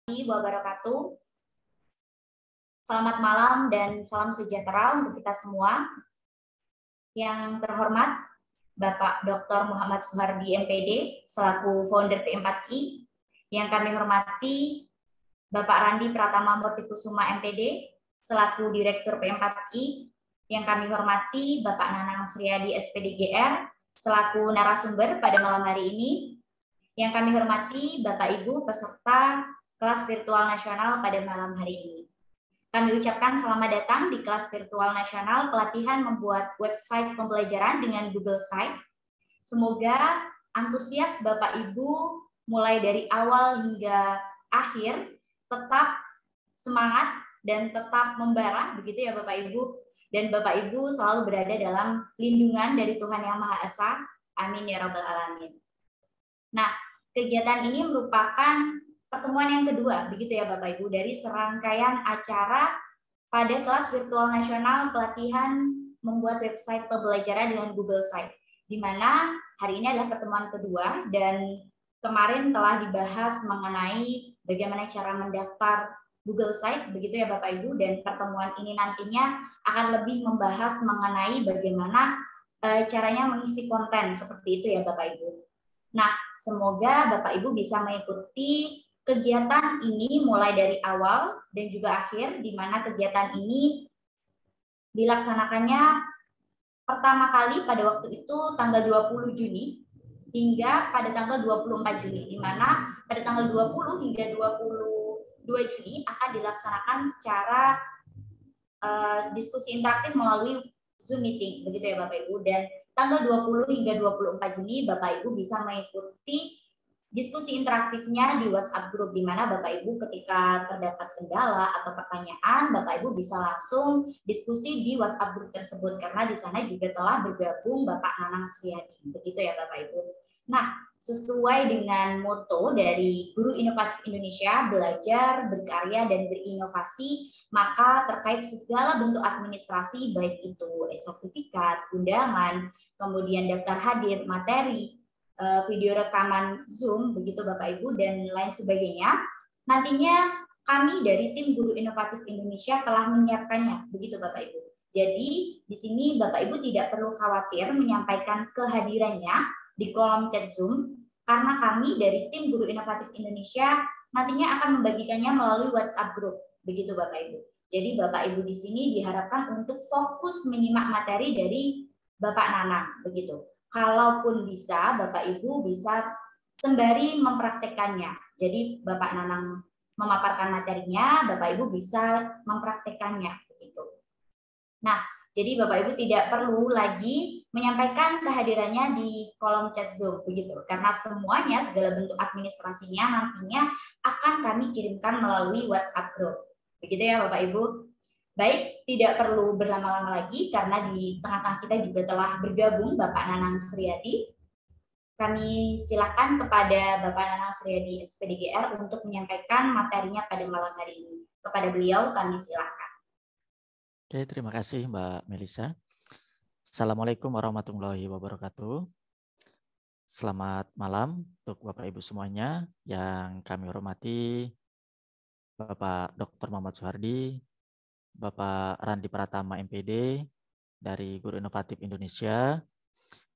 Wabarakatuh. Selamat malam dan salam sejahtera untuk kita semua. Yang terhormat Bapak Dr. Muhammad Soehardi MPD selaku founder P4I. Yang kami hormati Bapak Randi Pratama Murtikusuma MPD selaku Direktur P4I. Yang kami hormati Bapak Nanang Sriadi SPDGR selaku narasumber pada malam hari ini. Yang kami hormati Bapak Ibu peserta kelas virtual nasional pada malam hari ini. Kami ucapkan selamat datang di kelas virtual nasional pelatihan membuat website pembelajaran dengan Google Sites. Semoga antusias Bapak Ibu mulai dari awal hingga akhir tetap semangat dan tetap membara, begitu ya Bapak Ibu. Dan Bapak Ibu selalu berada dalam lindungan dari Tuhan Yang Maha Esa. Amin ya Rabbal Alamin. Nah, kegiatan ini merupakan pertemuan yang kedua, begitu ya Bapak Ibu, dari serangkaian acara pada kelas virtual nasional pelatihan membuat website pembelajaran dengan Google Sites, di mana hari ini adalah pertemuan kedua dan kemarin telah dibahas mengenai bagaimana cara mendaftar Google Sites, begitu ya Bapak Ibu, dan pertemuan ini nantinya akan lebih membahas mengenai bagaimana caranya mengisi konten seperti itu ya Bapak Ibu. Nah, semoga Bapak Ibu bisa mengikuti kegiatan ini mulai dari awal dan juga akhir, di mana kegiatan ini dilaksanakannya pertama kali pada waktu itu tanggal 20 Juni hingga pada tanggal 24 Juni, di mana pada tanggal 20 hingga 22 Juni akan dilaksanakan secara diskusi interaktif melalui Zoom meeting, begitu ya Bapak Ibu, dan tanggal 20 hingga 24 Juni Bapak Ibu bisa mengikuti diskusi interaktifnya di WhatsApp group, di mana Bapak Ibu ketika terdapat kendala atau pertanyaan, Bapak Ibu bisa langsung diskusi di WhatsApp group tersebut, karena di sana juga telah bergabung Bapak Nanang Sriadi, begitu ya Bapak Ibu. Nah, sesuai dengan moto dari Guru Inovatif Indonesia, belajar, berkarya, dan berinovasi, maka terkait segala bentuk administrasi, baik itu sertifikat, undangan, kemudian daftar hadir, materi, video rekaman Zoom, begitu Bapak Ibu, dan lain sebagainya. Nantinya kami dari tim Guru Inovatif Indonesia telah menyiapkannya, begitu Bapak Ibu. Jadi di sini Bapak Ibu tidak perlu khawatir menyampaikan kehadirannya di kolom chat Zoom, karena kami dari tim Guru Inovatif Indonesia nantinya akan membagikannya melalui WhatsApp group, begitu Bapak Ibu. Jadi Bapak Ibu di sini diharapkan untuk fokus menyimak materi dari Bapak Nanang, begitu. Kalaupun bisa, Bapak Ibu bisa sembari mempraktekannya. Jadi Bapak Nanang memaparkan materinya, Bapak Ibu bisa mempraktekannya, begitu. Nah, jadi Bapak Ibu tidak perlu lagi menyampaikan kehadirannya di kolom chat Zoom, begitu. Karena semuanya, segala bentuk administrasinya nantinya akan kami kirimkan melalui WhatsApp group. Begitu ya Bapak Ibu. Baik, tidak perlu berlama-lama lagi karena di tengah-tengah kita juga telah bergabung Bapak Nanang Sriadi. Kami silakan kepada Bapak Nanang Sriadi SPDGR untuk menyampaikan materinya pada malam hari ini. Kepada beliau kami silakan. Oke, terima kasih Mbak Melisa. Assalamualaikum warahmatullahi wabarakatuh. Selamat malam untuk Bapak Ibu semuanya yang kami hormati, Bapak Dr. Muhammad Soehardi, Bapak Randi Pratama MPD dari Guru Inovatif Indonesia,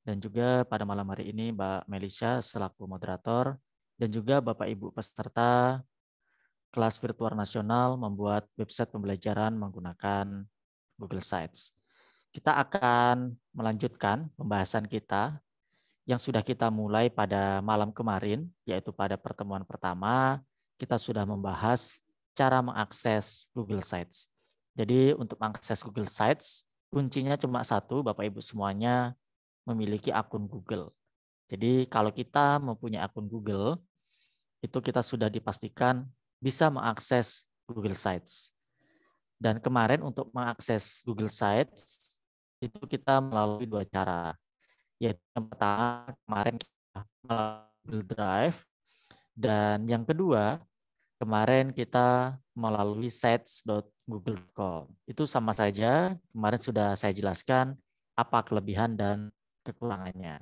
dan juga pada malam hari ini Mbak Melisa selaku moderator, dan juga Bapak Ibu peserta kelas virtual nasional membuat website pembelajaran menggunakan Google Sites. Kita akan melanjutkan pembahasan kita yang sudah kita mulai pada malam kemarin, yaitu pada pertemuan pertama, kita sudah membahas cara mengakses Google Sites. Jadi untuk mengakses Google Sites, kuncinya cuma satu, Bapak Ibu semuanya memiliki akun Google. Jadi kalau kita mempunyai akun Google, itu kita sudah dipastikan bisa mengakses Google Sites. Dan kemarin untuk mengakses Google Sites, itu kita melalui dua cara. Yaitu yang pertama kemarin kita melalui Google Drive, dan yang kedua kemarin kita melalui sites.google.com. Itu sama saja, kemarin sudah saya jelaskan apa kelebihan dan kekurangannya.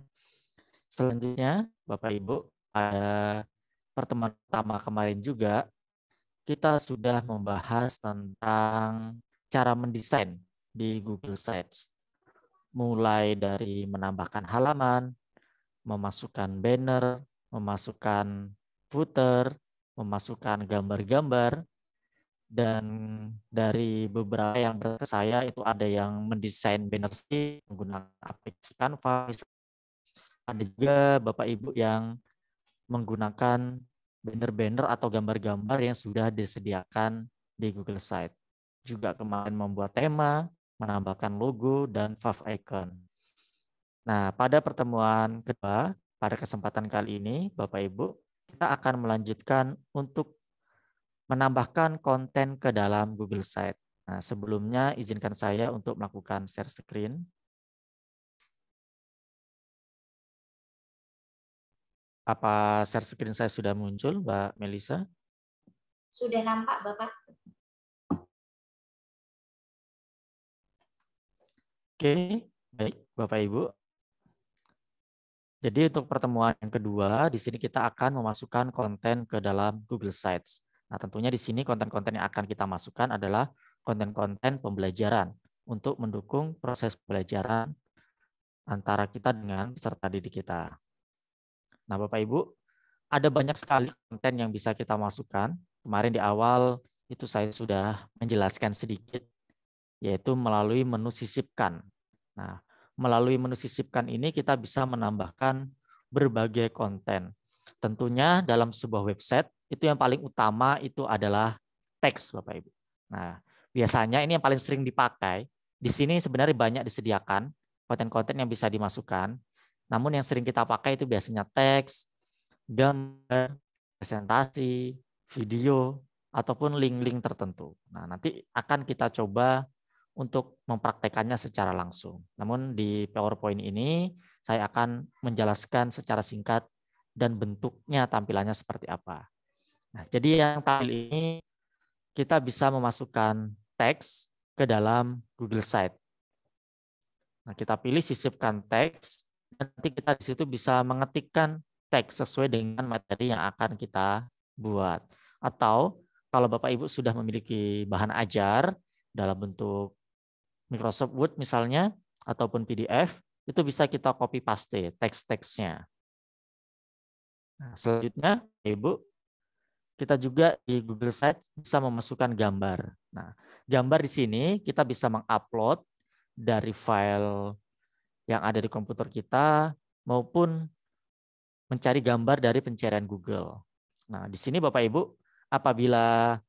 Selanjutnya, Bapak Ibu, pada pertemuan pertama kemarin juga kita sudah membahas tentang cara mendesain di Google Sites. Mulai dari menambahkan halaman, memasukkan banner, memasukkan footer, memasukkan gambar-gambar, dan dari beberapa yang berke saya itu ada yang mendesain banner menggunakan aplikasi Canva, ada juga Bapak Ibu yang menggunakan banner-banner atau gambar-gambar yang sudah disediakan di Google Site. Juga kemarin membuat tema, menambahkan logo, dan fav icon. Nah, pada pertemuan kedua, pada kesempatan kali ini, Bapak Ibu, kita akan melanjutkan untuk menambahkan konten ke dalam Google Site. Nah, sebelumnya izinkan saya untuk melakukan share screen. Apa share screen saya sudah muncul, Mbak Melisa? Sudah nampak, Bapak. Oke, baik Bapak Ibu. Jadi untuk pertemuan yang kedua, di sini kita akan memasukkan konten ke dalam Google Sites. Nah, tentunya di sini konten-konten yang akan kita masukkan adalah konten-konten pembelajaran untuk mendukung proses pembelajaran antara kita dengan peserta didik kita. Nah, Bapak Ibu, ada banyak sekali konten yang bisa kita masukkan. Kemarin di awal itu saya sudah menjelaskan sedikit, yaitu melalui menu sisipkan. Nah, melalui menu sisipkan ini kita bisa menambahkan berbagai konten. Tentunya dalam sebuah website itu yang paling utama itu adalah teks, Bapak Ibu. Nah, biasanya ini yang paling sering dipakai. Di sini sebenarnya banyak disediakan konten-konten yang bisa dimasukkan. Namun yang sering kita pakai itu biasanya teks, gambar, presentasi, video, ataupun link-link tertentu. Nah, nanti akan kita coba untuk mempraktekannya secara langsung. Namun di PowerPoint ini saya akan menjelaskan secara singkat dan bentuknya tampilannya seperti apa. Nah, jadi yang tampil ini kita bisa memasukkan teks ke dalam Google Site. Nah, kita pilih sisipkan teks, nanti kita di situ bisa mengetikkan teks sesuai dengan materi yang akan kita buat. Atau kalau Bapak Ibu sudah memiliki bahan ajar dalam bentuk Microsoft Word misalnya, ataupun PDF, itu bisa kita copy paste teks-teksnya. Nah, selanjutnya, Ibu, kita juga di Google Sites bisa memasukkan gambar. Nah, gambar di sini kita bisa mengupload dari file yang ada di komputer kita maupun mencari gambar dari pencarian Google. Nah, di sini Bapak Ibu, apabila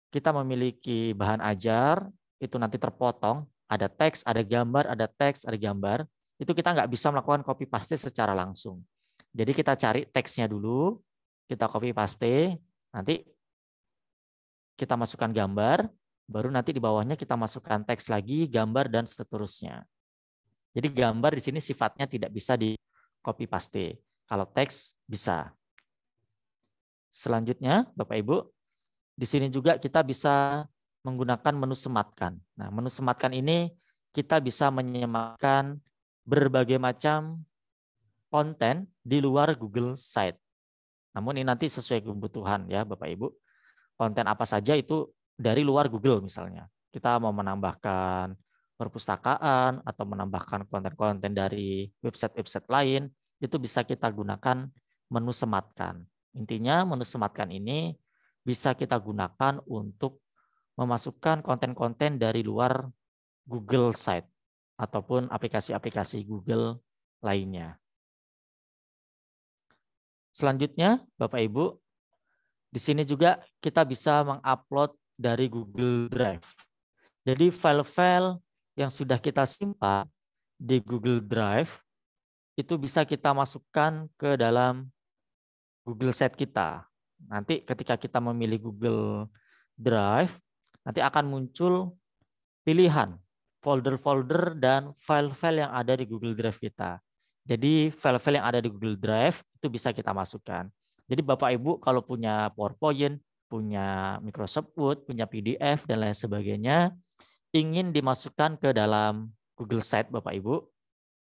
kita memiliki bahan ajar, itu nanti terpotong, ada teks, ada gambar, ada teks, ada gambar, itu kita nggak bisa melakukan copy paste secara langsung. Jadi kita cari teksnya dulu, kita copy paste, nanti kita masukkan gambar, baru nanti di bawahnya kita masukkan teks lagi, gambar, dan seterusnya. Jadi gambar di sini sifatnya tidak bisa di copy paste. Kalau teks bisa. Selanjutnya, Bapak Ibu, di sini juga kita bisa menggunakan menu sematkan. Nah, menu sematkan ini kita bisa menyematkan berbagai macam konten di luar Google Site. Namun ini nanti sesuai kebutuhan ya Bapak Ibu. Konten apa saja itu dari luar Google misalnya. Kita mau menambahkan perpustakaan atau menambahkan konten-konten dari website-website lain, itu bisa kita gunakan menu sematkan. Intinya menu sematkan ini bisa kita gunakan untuk memasukkan konten-konten dari luar Google Site ataupun aplikasi-aplikasi Google lainnya. Selanjutnya, Bapak Ibu, di sini juga kita bisa mengupload dari Google Drive. Jadi file-file yang sudah kita simpan di Google Drive itu bisa kita masukkan ke dalam Google Site kita. Nanti ketika kita memilih Google Drive, nanti akan muncul pilihan folder-folder dan file-file yang ada di Google Drive kita. Jadi file-file yang ada di Google Drive itu bisa kita masukkan. Jadi Bapak Ibu kalau punya PowerPoint, punya Microsoft Word, punya PDF dan lain sebagainya, ingin dimasukkan ke dalam Google Site Bapak Ibu,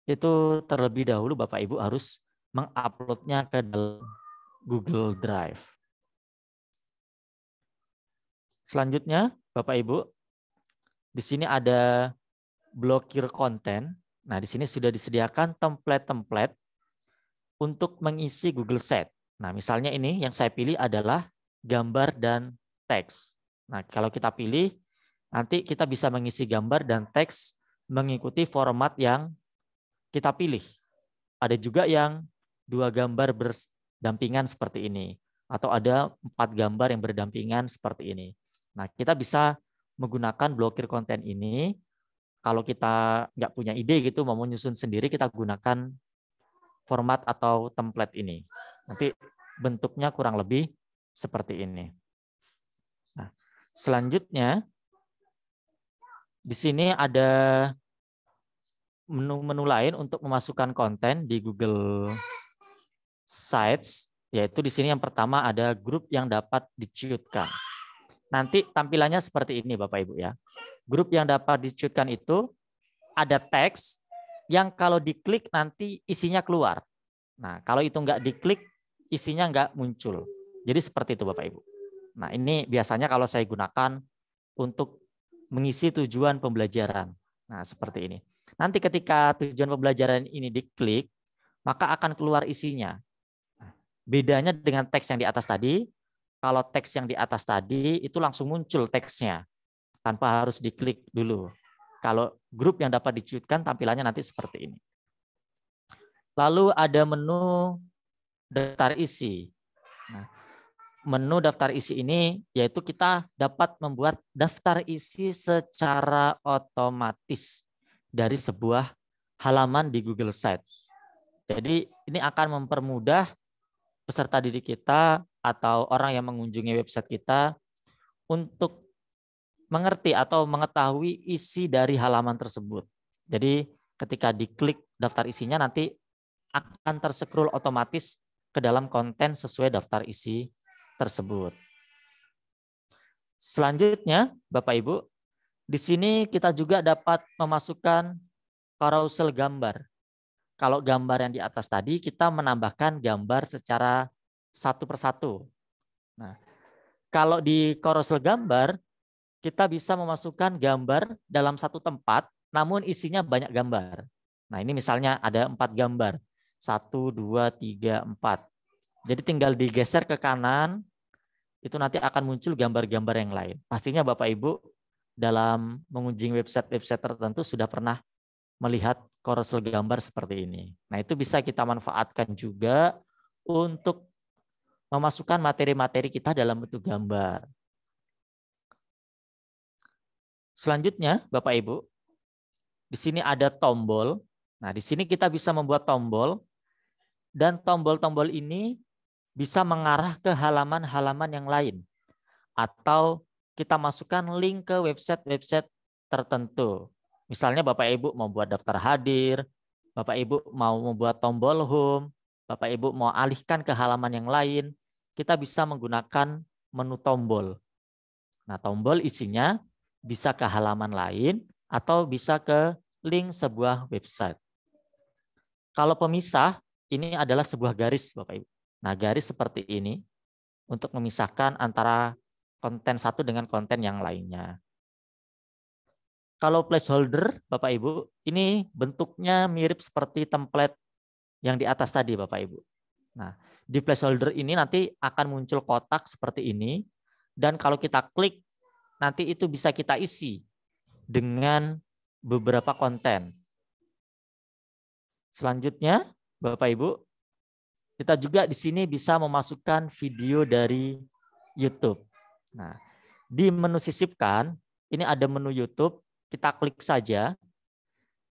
itu terlebih dahulu Bapak Ibu harus menguploadnya ke dalam Google Drive. Selanjutnya, Bapak Ibu, di sini ada blokir konten. Nah, di sini sudah disediakan template-template untuk mengisi Google Sheet. Nah, misalnya ini yang saya pilih adalah gambar dan teks. Nah, kalau kita pilih, nanti kita bisa mengisi gambar dan teks mengikuti format yang kita pilih. Ada juga yang 2 gambar berdampingan seperti ini. Atau ada 4 gambar yang berdampingan seperti ini. Nah, kita bisa menggunakan blokir konten ini. Kalau kita nggak punya ide gitu, mau menyusun sendiri, kita gunakan format atau template ini. Nanti bentuknya kurang lebih seperti ini. Nah, selanjutnya, di sini ada menu-menu lain untuk memasukkan konten di Google Sites, yaitu di sini yang pertama ada grup yang dapat diciutkan. Nanti tampilannya seperti ini Bapak Ibu ya. Grup yang dapat diciutkan itu ada teks yang kalau diklik nanti isinya keluar. Nah, kalau itu nggak diklik, isinya nggak muncul. Jadi seperti itu Bapak Ibu. Nah, ini biasanya kalau saya gunakan untuk mengisi tujuan pembelajaran. Nah, seperti ini. Nanti ketika tujuan pembelajaran ini diklik, maka akan keluar isinya. Bedanya dengan teks yang di atas tadi, kalau teks yang di atas tadi itu langsung muncul teksnya tanpa harus diklik dulu. Kalau grup yang dapat diciutkan tampilannya nanti seperti ini. Lalu ada menu daftar isi. Nah, menu daftar isi ini yaitu kita dapat membuat daftar isi secara otomatis dari sebuah halaman di Google Sheets. Jadi ini akan mempermudah peserta didik kita atau orang yang mengunjungi website kita untuk mengerti atau mengetahui isi dari halaman tersebut. Jadi ketika diklik daftar isinya nanti akan terscroll otomatis ke dalam konten sesuai daftar isi tersebut. Selanjutnya, Bapak Ibu, di sini kita juga dapat memasukkan carousel gambar. Kalau gambar yang di atas tadi, kita menambahkan gambar secara satu persatu. Nah, kalau di carousel gambar, kita bisa memasukkan gambar dalam satu tempat, namun isinya banyak gambar. Nah, ini misalnya ada 4 gambar. 1, 2, 3, 4. Jadi tinggal digeser ke kanan, itu nanti akan muncul gambar-gambar yang lain. Pastinya Bapak Ibu dalam mengunjungi website-website tertentu sudah pernah melihat carousel gambar seperti ini. Nah, itu bisa kita manfaatkan juga untuk memasukkan materi-materi kita dalam bentuk gambar. Selanjutnya, Bapak Ibu, di sini ada tombol. Nah, di sini kita bisa membuat tombol dan tombol-tombol ini bisa mengarah ke halaman-halaman yang lain atau kita masukkan link ke website-website tertentu. Misalnya Bapak Ibu mau buat daftar hadir, Bapak Ibu mau membuat tombol home, Bapak Ibu mau alihkan ke halaman yang lain, kita bisa menggunakan menu tombol. Nah, tombol isinya bisa ke halaman lain atau bisa ke link sebuah website. Kalau pemisah, ini adalah sebuah garis Bapak Ibu. Nah, garis seperti ini untuk memisahkan antara konten satu dengan konten yang lainnya. Kalau placeholder, Bapak Ibu, ini bentuknya mirip seperti template yang di atas tadi, Bapak Ibu. Nah, di placeholder ini nanti akan muncul kotak seperti ini, dan kalau kita klik, nanti itu bisa kita isi dengan beberapa konten. Selanjutnya, Bapak Ibu, kita juga di sini bisa memasukkan video dari YouTube. Nah, di menu sisipkan, ini ada menu YouTube, kita klik saja,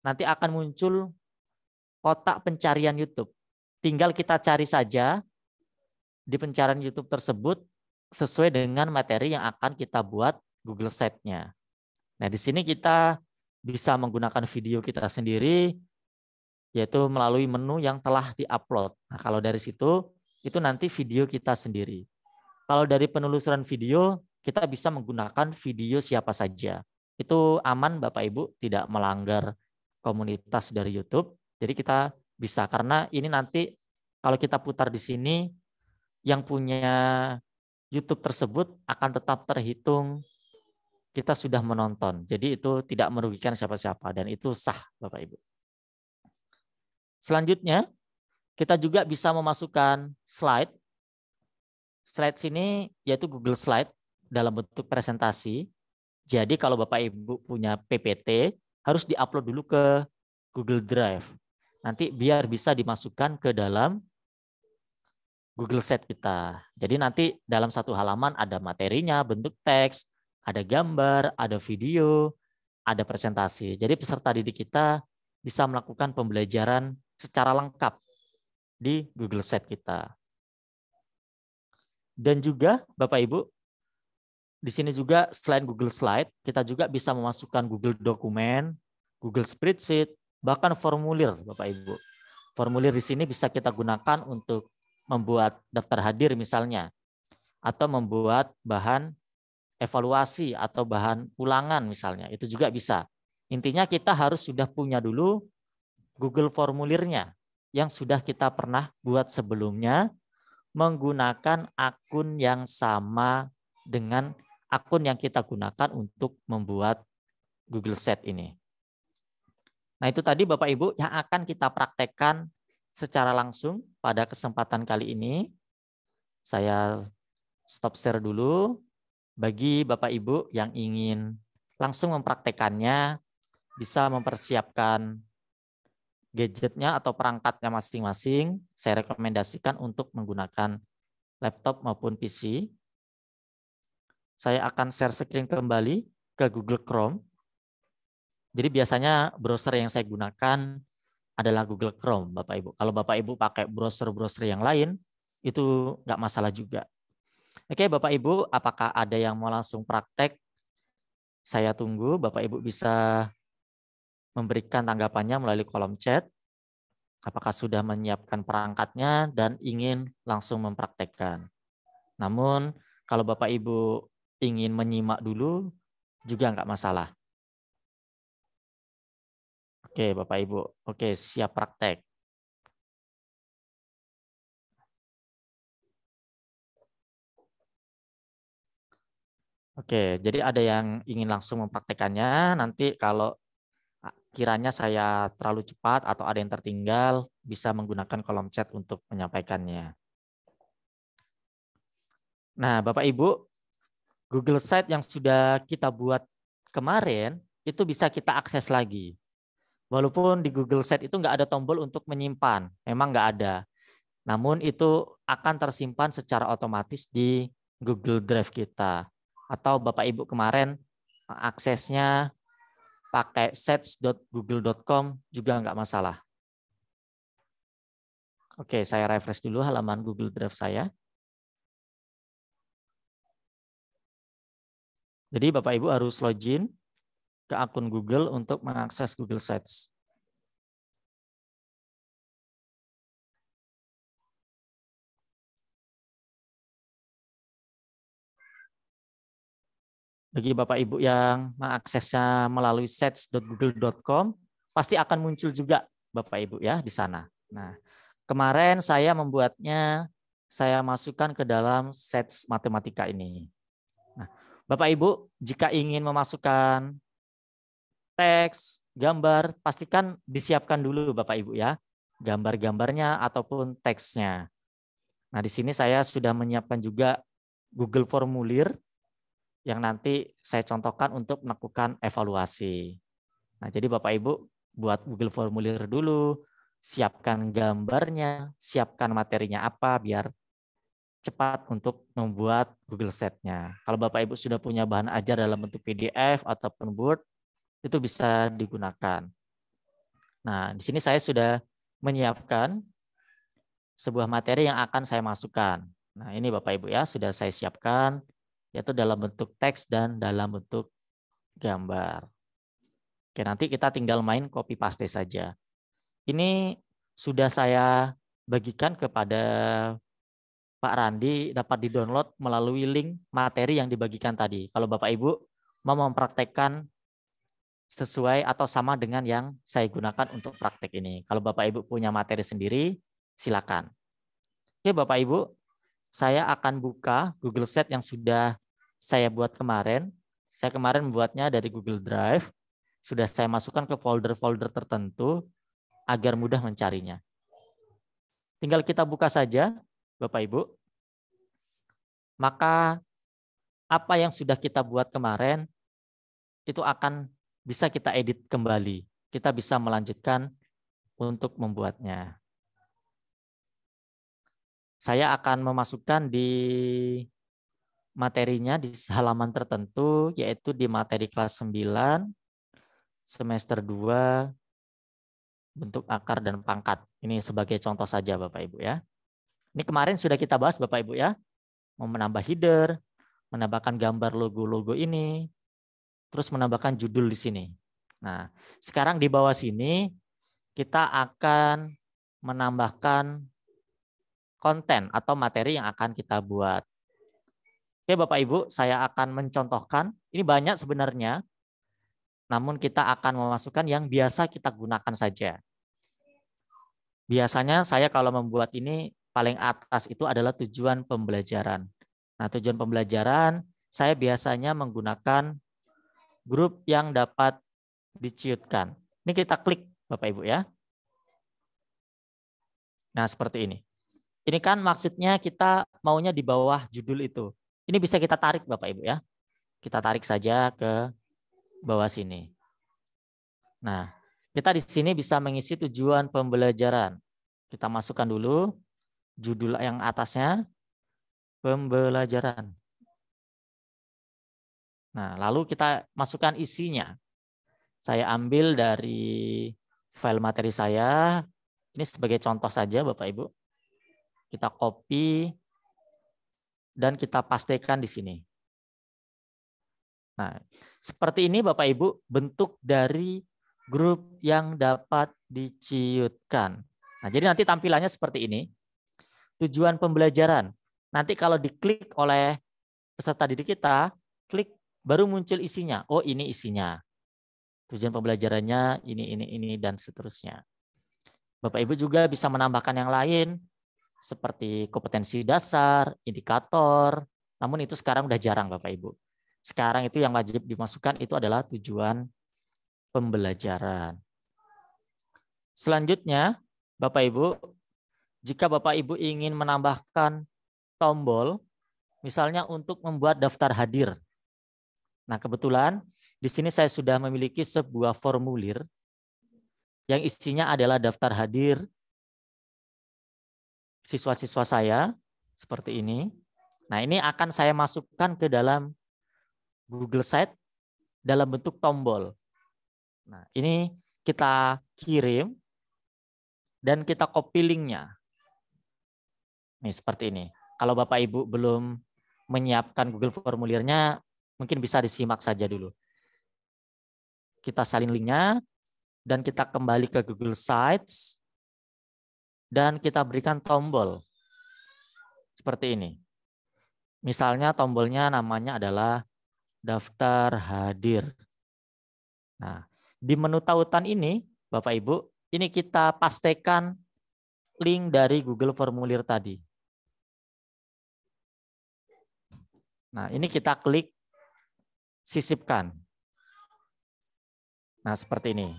nanti akan muncul kotak pencarian YouTube. Tinggal kita cari saja di pencarian YouTube tersebut sesuai dengan materi yang akan kita buat Google Sheets-nya. Nah, di sini kita bisa menggunakan video kita sendiri, yaitu melalui menu yang telah di-upload. Nah, kalau dari situ, itu nanti video kita sendiri. Kalau dari penelusuran video, kita bisa menggunakan video siapa saja. Itu aman Bapak Ibu, tidak melanggar komunitas dari YouTube. Jadi kita bisa, karena ini nanti kalau kita putar di sini, yang punya YouTube tersebut akan tetap terhitung kita sudah menonton. Jadi itu tidak merugikan siapa-siapa dan itu sah, Bapak Ibu. Selanjutnya, kita juga bisa memasukkan slide. Slide sini yaitu Google Slide dalam bentuk presentasi. Jadi kalau Bapak Ibu punya PPT, harus diupload dulu ke Google Drive. Nanti biar bisa dimasukkan ke dalam Google Sheet kita. Jadi nanti dalam satu halaman ada materinya, bentuk teks, ada gambar, ada video, ada presentasi. Jadi peserta didik kita bisa melakukan pembelajaran secara lengkap di Google Sheet kita. Dan juga Bapak Ibu, di sini juga selain Google Slide, kita juga bisa memasukkan Google Dokumen, Google Spreadsheet, bahkan formulir Bapak Ibu. Formulir di sini bisa kita gunakan untuk membuat daftar hadir misalnya, atau membuat bahan evaluasi atau bahan ulangan misalnya, itu juga bisa. Intinya kita harus sudah punya dulu Google formulirnya yang sudah kita pernah buat sebelumnya menggunakan akun yang sama dengan akun yang kita gunakan untuk membuat Google Sheet ini. Nah itu tadi Bapak Ibu yang akan kita praktekkan secara langsung pada kesempatan kali ini. Saya stop share dulu. Bagi Bapak Ibu yang ingin langsung mempraktekannya, bisa mempersiapkan gadgetnya atau perangkatnya masing-masing. Saya rekomendasikan untuk menggunakan laptop maupun PC. Saya akan share screen kembali ke Google Chrome. Jadi biasanya browser yang saya gunakan adalah Google Chrome, Bapak Ibu. Kalau Bapak Ibu pakai browser-browser yang lain, itu nggak masalah juga. Oke, Bapak Ibu, apakah ada yang mau langsung praktek? Saya tunggu, Bapak Ibu bisa memberikan tanggapannya melalui kolom chat. Apakah sudah menyiapkan perangkatnya dan ingin langsung mempraktekkan. Namun, kalau Bapak Ibu ingin menyimak dulu, juga nggak masalah. Oke, Bapak Ibu. Oke, siap praktek. Oke, jadi ada yang ingin langsung mempraktekannya. Nanti kalau kiranya saya terlalu cepat atau ada yang tertinggal, bisa menggunakan kolom chat untuk menyampaikannya. Nah, Bapak Ibu, Google Sheet yang sudah kita buat kemarin, itu bisa kita akses lagi. Walaupun di Google Sheet itu nggak ada tombol untuk menyimpan, memang nggak ada. Namun itu akan tersimpan secara otomatis di Google Drive kita. Atau Bapak Ibu kemarin aksesnya pakai sheets.google.com juga nggak masalah. Oke, saya refresh dulu halaman Google Drive saya. Jadi Bapak Ibu harus login ke akun Google untuk mengakses Google Sheets. Bagi Bapak Ibu yang mengaksesnya melalui sheets.google.com, pasti akan muncul juga Bapak Ibu ya di sana. Nah, kemarin saya membuatnya, saya masukkan ke dalam Sheets matematika ini. Nah, Bapak Ibu, jika ingin memasukkan teks, gambar, pastikan disiapkan dulu Bapak Ibu ya, gambar-gambarnya ataupun teksnya. Nah, di sini saya sudah menyiapkan juga Google Formulir yang nanti saya contohkan untuk melakukan evaluasi. Nah, jadi Bapak Ibu buat Google Formulir dulu, siapkan gambarnya, siapkan materinya apa biar cepat untuk membuat Google Sheet-nya. Kalau Bapak Ibu sudah punya bahan ajar dalam bentuk PDF ataupun Word, itu bisa digunakan. Nah, di sini saya sudah menyiapkan sebuah materi yang akan saya masukkan. Nah, ini Bapak Ibu ya, sudah saya siapkan, yaitu dalam bentuk teks dan dalam bentuk gambar. Oke, nanti kita tinggal main copy paste saja. Ini sudah saya bagikan kepada Pak Randi, dapat di-download melalui link materi yang dibagikan tadi. Kalau Bapak Ibu mau mempraktekkan sesuai atau sama dengan yang saya gunakan untuk praktek ini. Kalau Bapak Ibu punya materi sendiri, silakan. Oke Bapak Ibu, saya akan buka Google Sheet yang sudah saya buat kemarin. Saya kemarin membuatnya dari Google Drive. Sudah saya masukkan ke folder-folder tertentu agar mudah mencarinya. Tinggal kita buka saja, Bapak Ibu. Maka apa yang sudah kita buat kemarin itu akan bisa kita edit kembali. Kita bisa melanjutkan untuk membuatnya. Saya akan memasukkan di materinya di halaman tertentu, yaitu di materi kelas 9, semester 2, bentuk akar dan pangkat. Ini sebagai contoh saja Bapak Ibu ya. Ini kemarin sudah kita bahas Bapak Ibu ya. Mau menambah header, menambahkan gambar logo-logo ini, terus menambahkan judul di sini. Nah, sekarang di bawah sini kita akan menambahkan konten atau materi yang akan kita buat. Oke Bapak Ibu, saya akan mencontohkan. Ini banyak sebenarnya, namun kita akan memasukkan yang biasa kita gunakan saja. Biasanya saya kalau membuat ini paling atas itu adalah tujuan pembelajaran. Nah, tujuan pembelajaran saya biasanya menggunakan grup yang dapat diciutkan. Ini kita klik Bapak Ibu ya. Nah, seperti ini. Ini kan maksudnya kita maunya di bawah judul itu. Ini bisa kita tarik Bapak Ibu ya. Kita tarik saja ke bawah sini. Nah, kita di sini bisa mengisi tujuan pembelajaran. Kita masukkan dulu judul yang atasnya, pembelajaran. Nah, lalu kita masukkan isinya. Saya ambil dari file materi saya. Ini sebagai contoh saja Bapak Ibu. Kita copy dan kita pastekan di sini. Nah, seperti ini Bapak Ibu bentuk dari grup yang dapat diciutkan. Nah, jadi nanti tampilannya seperti ini. Tujuan pembelajaran. Nanti kalau diklik oleh peserta didik kita, klik baru muncul isinya. Oh, ini isinya. Tujuan pembelajarannya ini dan seterusnya. Bapak Ibu juga bisa menambahkan yang lain seperti kompetensi dasar, indikator. Namun itu sekarang udah jarang Bapak Ibu. Sekarang itu yang wajib dimasukkan itu adalah tujuan pembelajaran. Selanjutnya, Bapak Ibu, jika Bapak Ibu ingin menambahkan tombol, misalnya untuk membuat daftar hadir. Nah, kebetulan di sini saya sudah memiliki sebuah formulir yang isinya adalah daftar hadir siswa-siswa saya, seperti ini. Nah, ini akan saya masukkan ke dalam Google Sheet dalam bentuk tombol. Nah, ini kita kirim dan kita copy linknya. Nih, seperti ini. Kalau Bapak Ibu belum menyiapkan Google formulirnya, mungkin bisa disimak saja dulu. Kita salin linknya dan kita kembali ke Google Sites dan kita berikan tombol. Seperti ini. Misalnya tombolnya namanya adalah daftar hadir. Nah, di menu tautan ini, Bapak Ibu, ini kita pastekan link dari Google Formulir tadi. Nah, ini kita klik sisipkan. Nah, seperti ini.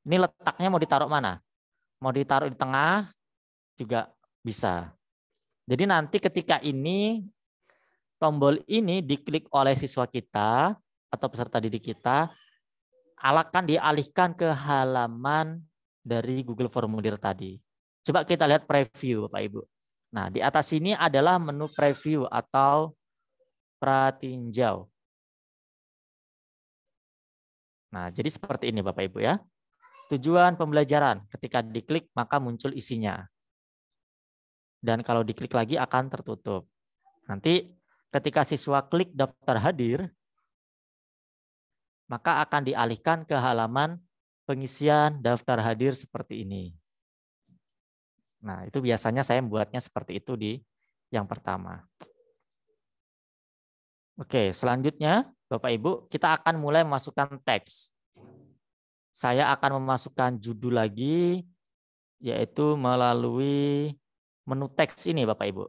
Ini letaknya mau ditaruh mana? Mau ditaruh di tengah juga bisa. Jadi nanti ketika ini tombol ini diklik oleh siswa kita atau peserta didik kita, akan dialihkan ke halaman dari Google Formulir tadi. Coba kita lihat preview Bapak Ibu. Nah, di atas ini adalah menu preview atau pratinjau. Nah, jadi seperti ini Bapak Ibu ya. Tujuan pembelajaran, ketika diklik maka muncul isinya. Dan kalau diklik lagi akan tertutup. Nanti ketika siswa klik daftar hadir, maka akan dialihkan ke halaman pengisian daftar hadir seperti ini. Nah, itu biasanya saya membuatnya seperti itu di yang pertama. Oke, selanjutnya Bapak Ibu, kita akan mulai memasukkan teks. Saya akan memasukkan judul lagi, yaitu melalui menu teks ini Bapak Ibu.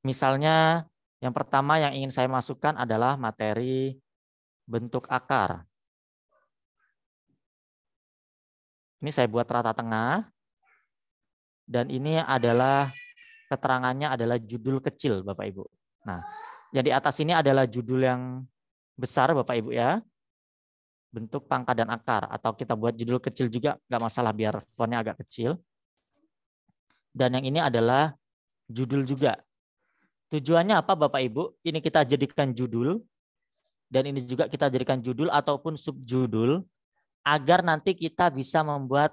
Misalnya yang pertama yang ingin saya masukkan adalah materi bentuk akar. Ini saya buat rata tengah. Dan ini adalah keterangannya adalah judul kecil Bapak Ibu. Nah, yang di atas ini adalah judul yang besar Bapak Ibu ya. Bentuk pangkat dan akar. Atau kita buat judul kecil juga nggak masalah biar fontnya agak kecil. Dan yang ini adalah judul juga. Tujuannya apa Bapak Ibu? Ini kita jadikan judul. Dan ini juga kita jadikan judul ataupun subjudul. Agar nanti kita bisa membuat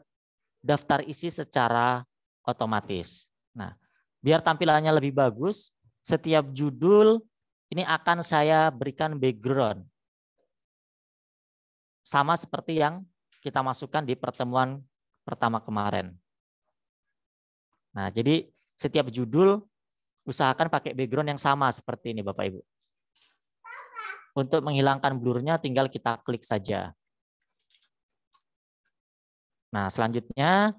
daftar isi secara otomatis. Nah, biar tampilannya lebih bagus, setiap judul ini akan saya berikan background. Sama seperti yang kita masukkan di pertemuan pertama kemarin. Nah, jadi setiap judul usahakan pakai background yang sama seperti ini Bapak Ibu. Untuk menghilangkan blurnya tinggal kita klik saja. Nah, selanjutnya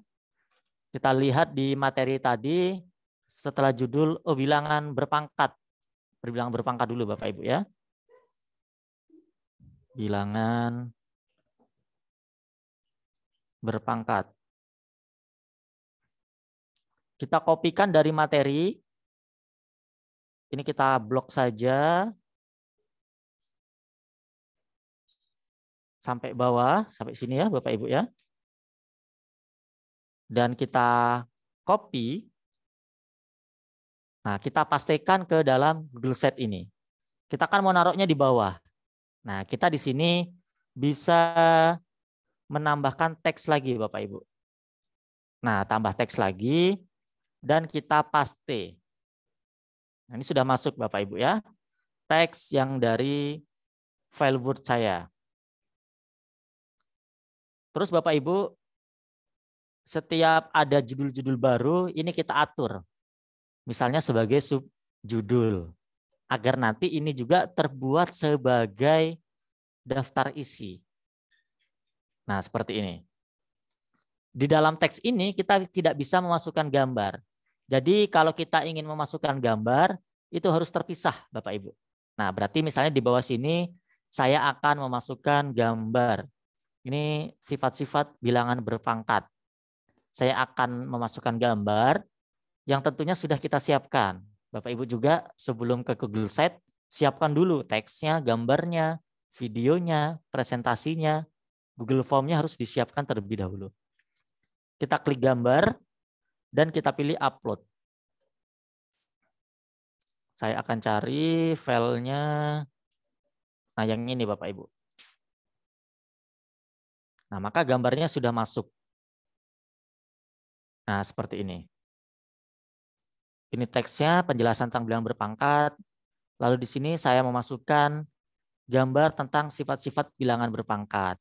kita lihat di materi tadi setelah judul bilangan berpangkat. Bilangan berpangkat dulu Bapak Ibu ya. Bilangan berpangkat. Kita kopikan dari materi. Ini kita blok saja. Sampai bawah, sampai sini ya Bapak Ibu ya. Dan kita copy. Nah, kita pastikan ke dalam Google Sheet ini. Kita kan mau naruhnya di bawah. Nah, kita di sini bisa menambahkan teks lagi Bapak Ibu. Nah, tambah teks lagi dan kita paste. Nah, ini sudah masuk Bapak Ibu ya. Teks yang dari file Word saya. Terus Bapak Ibu, setiap ada judul-judul baru, ini kita atur. Misalnya sebagai subjudul. Agar nanti ini juga terbuat sebagai daftar isi. Nah, seperti ini. Di dalam teks ini kita tidak bisa memasukkan gambar. Jadi kalau kita ingin memasukkan gambar, itu harus terpisah Bapak Ibu. Nah, berarti misalnya di bawah sini, saya akan memasukkan gambar. Ini sifat-sifat bilangan berpangkat. Saya akan memasukkan gambar yang tentunya sudah kita siapkan. Bapak Ibu juga sebelum ke Google Sheet, siapkan dulu teksnya, gambarnya, videonya, presentasinya. Google Form-nya harus disiapkan terlebih dahulu. Kita klik gambar dan kita pilih upload. Saya akan cari filenya. Nah, yang ini Bapak Ibu. Nah, maka gambarnya sudah masuk. Nah, seperti ini. Ini teksnya, penjelasan tentang bilangan berpangkat. Lalu di sini saya memasukkan gambar tentang sifat-sifat bilangan berpangkat.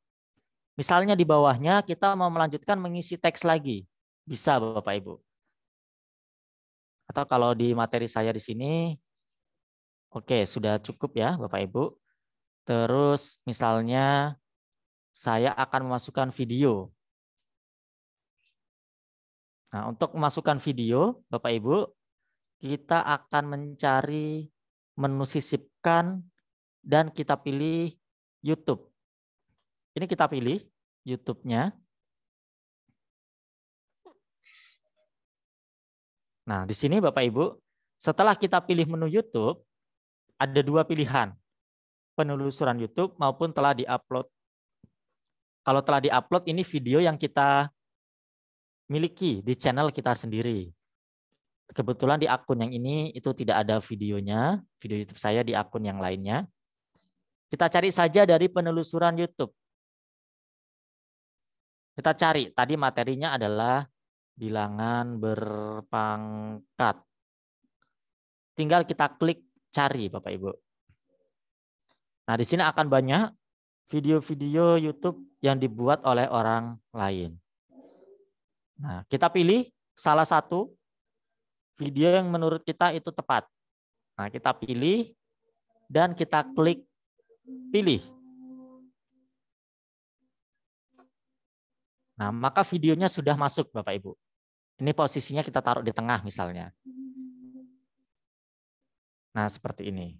Misalnya di bawahnya kita mau melanjutkan mengisi teks lagi. Bisa Bapak Ibu. Atau kalau di materi saya di sini, oke, sudah cukup ya Bapak Ibu. Terus misalnya saya akan memasukkan video. Nah, untuk memasukkan video, Bapak Ibu, kita akan mencari menu sisipkan dan kita pilih YouTube. Ini kita pilih YouTube-nya. Nah, di sini Bapak Ibu, setelah kita pilih menu YouTube, ada dua pilihan. Penelusuran YouTube maupun telah diupload. Kalau telah diupload, ini video yang kita miliki di channel kita sendiri. Kebetulan di akun yang ini itu tidak ada videonya, video YouTube saya di akun yang lainnya. Kita cari saja dari penelusuran YouTube. Kita cari, tadi materinya adalah bilangan berpangkat. Tinggal kita klik cari Bapak Ibu. Nah, di sini akan banyak video-video YouTube yang dibuat oleh orang lain. Nah, kita pilih salah satu video yang menurut kita itu tepat. Nah, kita pilih dan kita klik pilih. Nah, maka videonya sudah masuk Bapak Ibu. Ini posisinya kita taruh di tengah misalnya. Nah, seperti ini.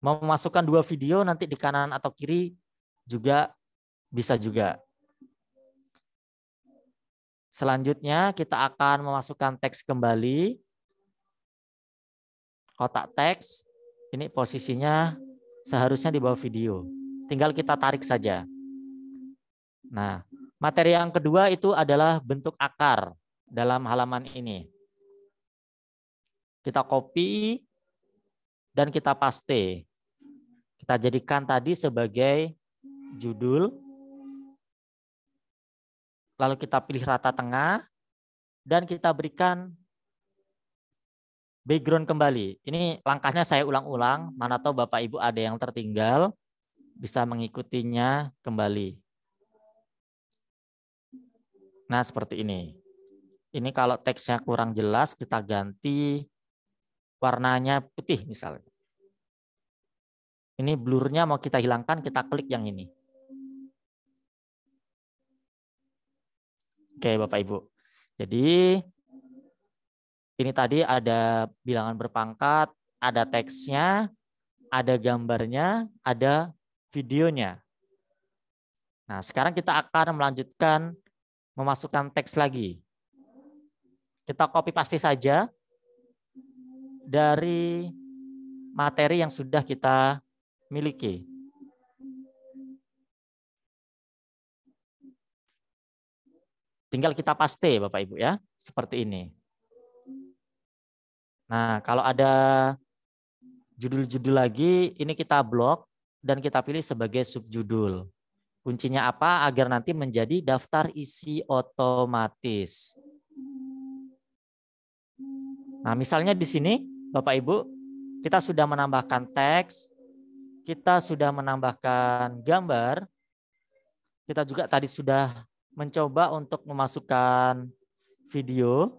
Mau memasukkan 2 video nanti di kanan atau kiri juga bisa juga. Selanjutnya kita akan memasukkan teks kembali. Kotak teks, ini posisinya seharusnya di bawah video. Tinggal kita tarik saja. Nah, materi yang kedua itu adalah bentuk akar dalam halaman ini. Kita copy dan kita paste. Kita jadikan tadi sebagai judul. Lalu kita pilih rata tengah dan kita berikan background kembali. Ini langkahnya saya ulang-ulang, mana tahu Bapak Ibu ada yang tertinggal, bisa mengikutinya kembali. Nah, seperti ini. Ini kalau teksnya kurang jelas, kita ganti warnanya putih misalnya. Ini blurnya mau kita hilangkan, kita klik yang ini. Oke, Bapak Ibu. Jadi ini tadi ada bilangan berpangkat, ada teksnya, ada gambarnya, ada videonya. Nah, sekarang kita akan melanjutkan memasukkan teks lagi. Kita copy paste saja dari materi yang sudah kita miliki. Tinggal kita paste Bapak Ibu ya, seperti ini. Nah, kalau ada judul-judul lagi, ini kita blok dan kita pilih sebagai subjudul. Kuncinya apa? Agar nanti menjadi daftar isi otomatis. Nah, misalnya di sini Bapak Ibu, kita sudah menambahkan teks, kita sudah menambahkan gambar, kita juga tadi sudah mencoba untuk memasukkan video.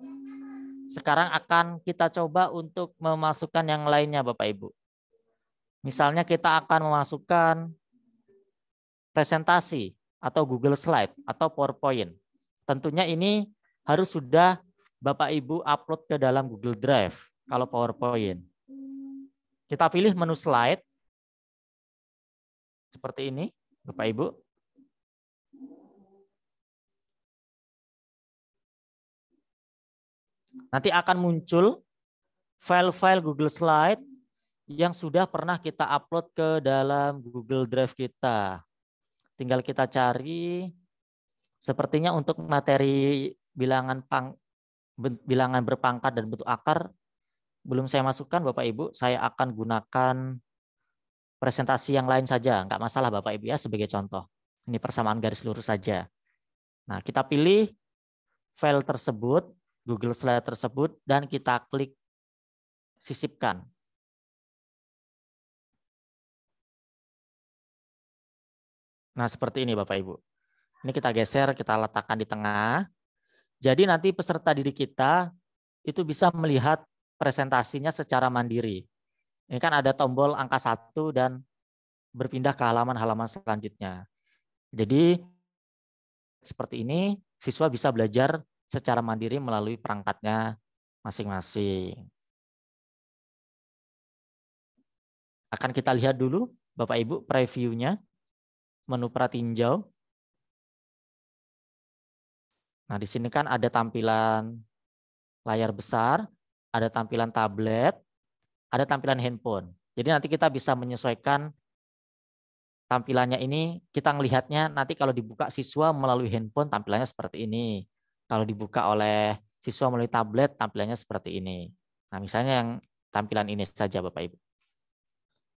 Sekarang akan kita coba untuk memasukkan yang lainnya Bapak Ibu. Misalnya kita akan memasukkan presentasi atau Google Slide atau PowerPoint. Tentunya ini harus sudah Bapak Ibu upload ke dalam Google Drive kalau PowerPoint. Kita pilih menu slide seperti ini Bapak Ibu. Nanti akan muncul file-file Google Slide yang sudah pernah kita upload ke dalam Google Drive kita. Tinggal kita cari, sepertinya untuk materi bilangan berpangkat dan bentuk akar, belum saya masukkan Bapak Ibu, saya akan gunakan presentasi yang lain saja. Enggak masalah Bapak Ibu ya, sebagai contoh. Ini persamaan garis lurus saja. Nah, kita pilih file tersebut, Google Slide tersebut, dan kita klik sisipkan. Nah, seperti ini Bapak Ibu. Ini kita geser, kita letakkan di tengah. Jadi nanti peserta didik kita itu bisa melihat presentasinya secara mandiri. Ini kan ada tombol angka 1 dan berpindah ke halaman-halaman selanjutnya. Jadi seperti ini siswa bisa belajar secara mandiri melalui perangkatnya masing-masing. Akan kita lihat dulu Bapak Ibu previewnya, menu pratinjau. Nah, di sini kan ada tampilan layar besar, ada tampilan tablet, ada tampilan handphone. Jadi nanti kita bisa menyesuaikan tampilannya ini, kita melihatnya nanti kalau dibuka siswa melalui handphone tampilannya seperti ini. Kalau dibuka oleh siswa melalui tablet tampilannya seperti ini. Nah, misalnya yang tampilan ini saja Bapak Ibu.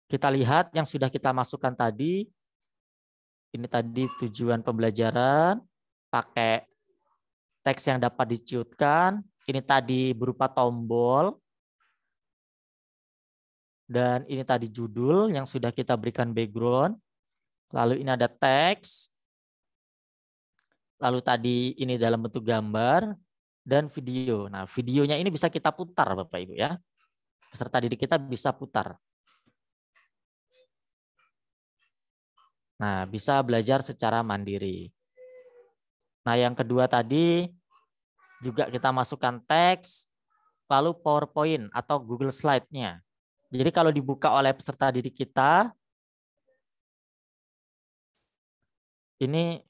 Kita lihat yang sudah kita masukkan tadi. Ini tadi tujuan pembelajaran, pakai teks yang dapat diciutkan. Ini tadi berupa tombol. Dan ini tadi judul yang sudah kita berikan background. Lalu ini ada teks. Lalu tadi ini dalam bentuk gambar dan video. Nah, videonya ini bisa kita putar Bapak Ibu ya. Peserta didik kita bisa putar. Nah, bisa belajar secara mandiri. Nah, yang kedua tadi juga kita masukkan teks, lalu PowerPoint atau Google Slide-nya. Jadi kalau dibuka oleh peserta didik kita, ini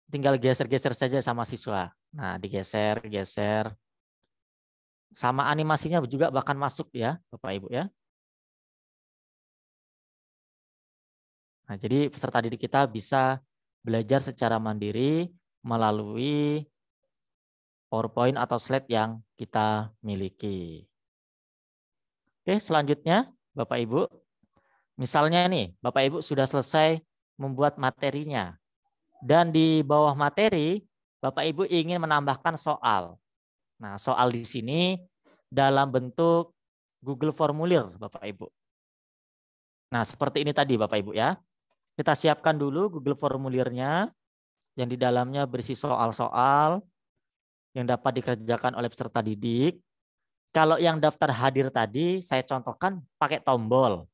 tinggal geser-geser saja sama siswa. Nah, digeser, geser. Sama animasinya juga bahkan masuk ya, Bapak Ibu ya. Nah, jadi peserta didik kita bisa belajar secara mandiri melalui PowerPoint atau slide yang kita miliki. Oke, selanjutnya Bapak Ibu, misalnya nih Bapak Ibu sudah selesai membuat materinya dan di bawah materi Bapak Ibu ingin menambahkan soal. Nah, soal di sini dalam bentuk Google Formulir Bapak Ibu. Nah, seperti ini tadi Bapak Ibu ya. Kita siapkan dulu Google Formulirnya yang di dalamnya berisi soal-soal yang dapat dikerjakan oleh peserta didik. Kalau yang daftar hadir tadi saya contohkan pakai tombol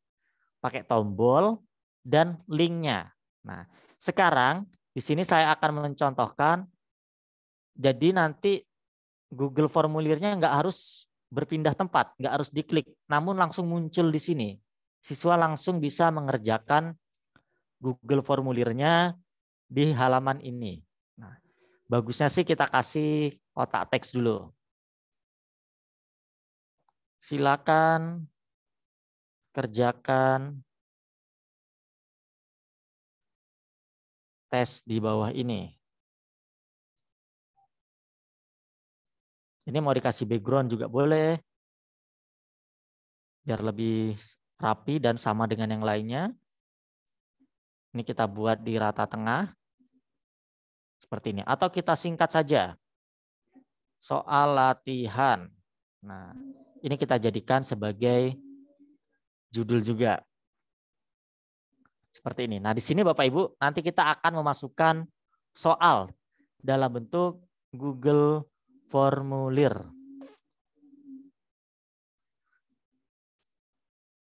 dan linknya. Nah, sekarang di sini saya akan mencontohkan. Jadi nanti Google Formulirnya nggak harus berpindah tempat, nggak harus diklik, namun langsung muncul di sini. Siswa langsung bisa mengerjakan Google Formulirnya di halaman ini. Nah, bagusnya sih kita kasih kotak teks dulu. Silakan kerjakan tes di bawah ini. Ini mau dikasih background juga boleh. Biar lebih rapi dan sama dengan yang lainnya. Ini kita buat di rata tengah. Seperti ini. Atau kita singkat saja. Soal latihan. Nah, ini kita jadikan sebagai judul juga. Seperti ini. Nah, di sini Bapak Ibu, nanti kita akan memasukkan soal dalam bentuk Google Formulir.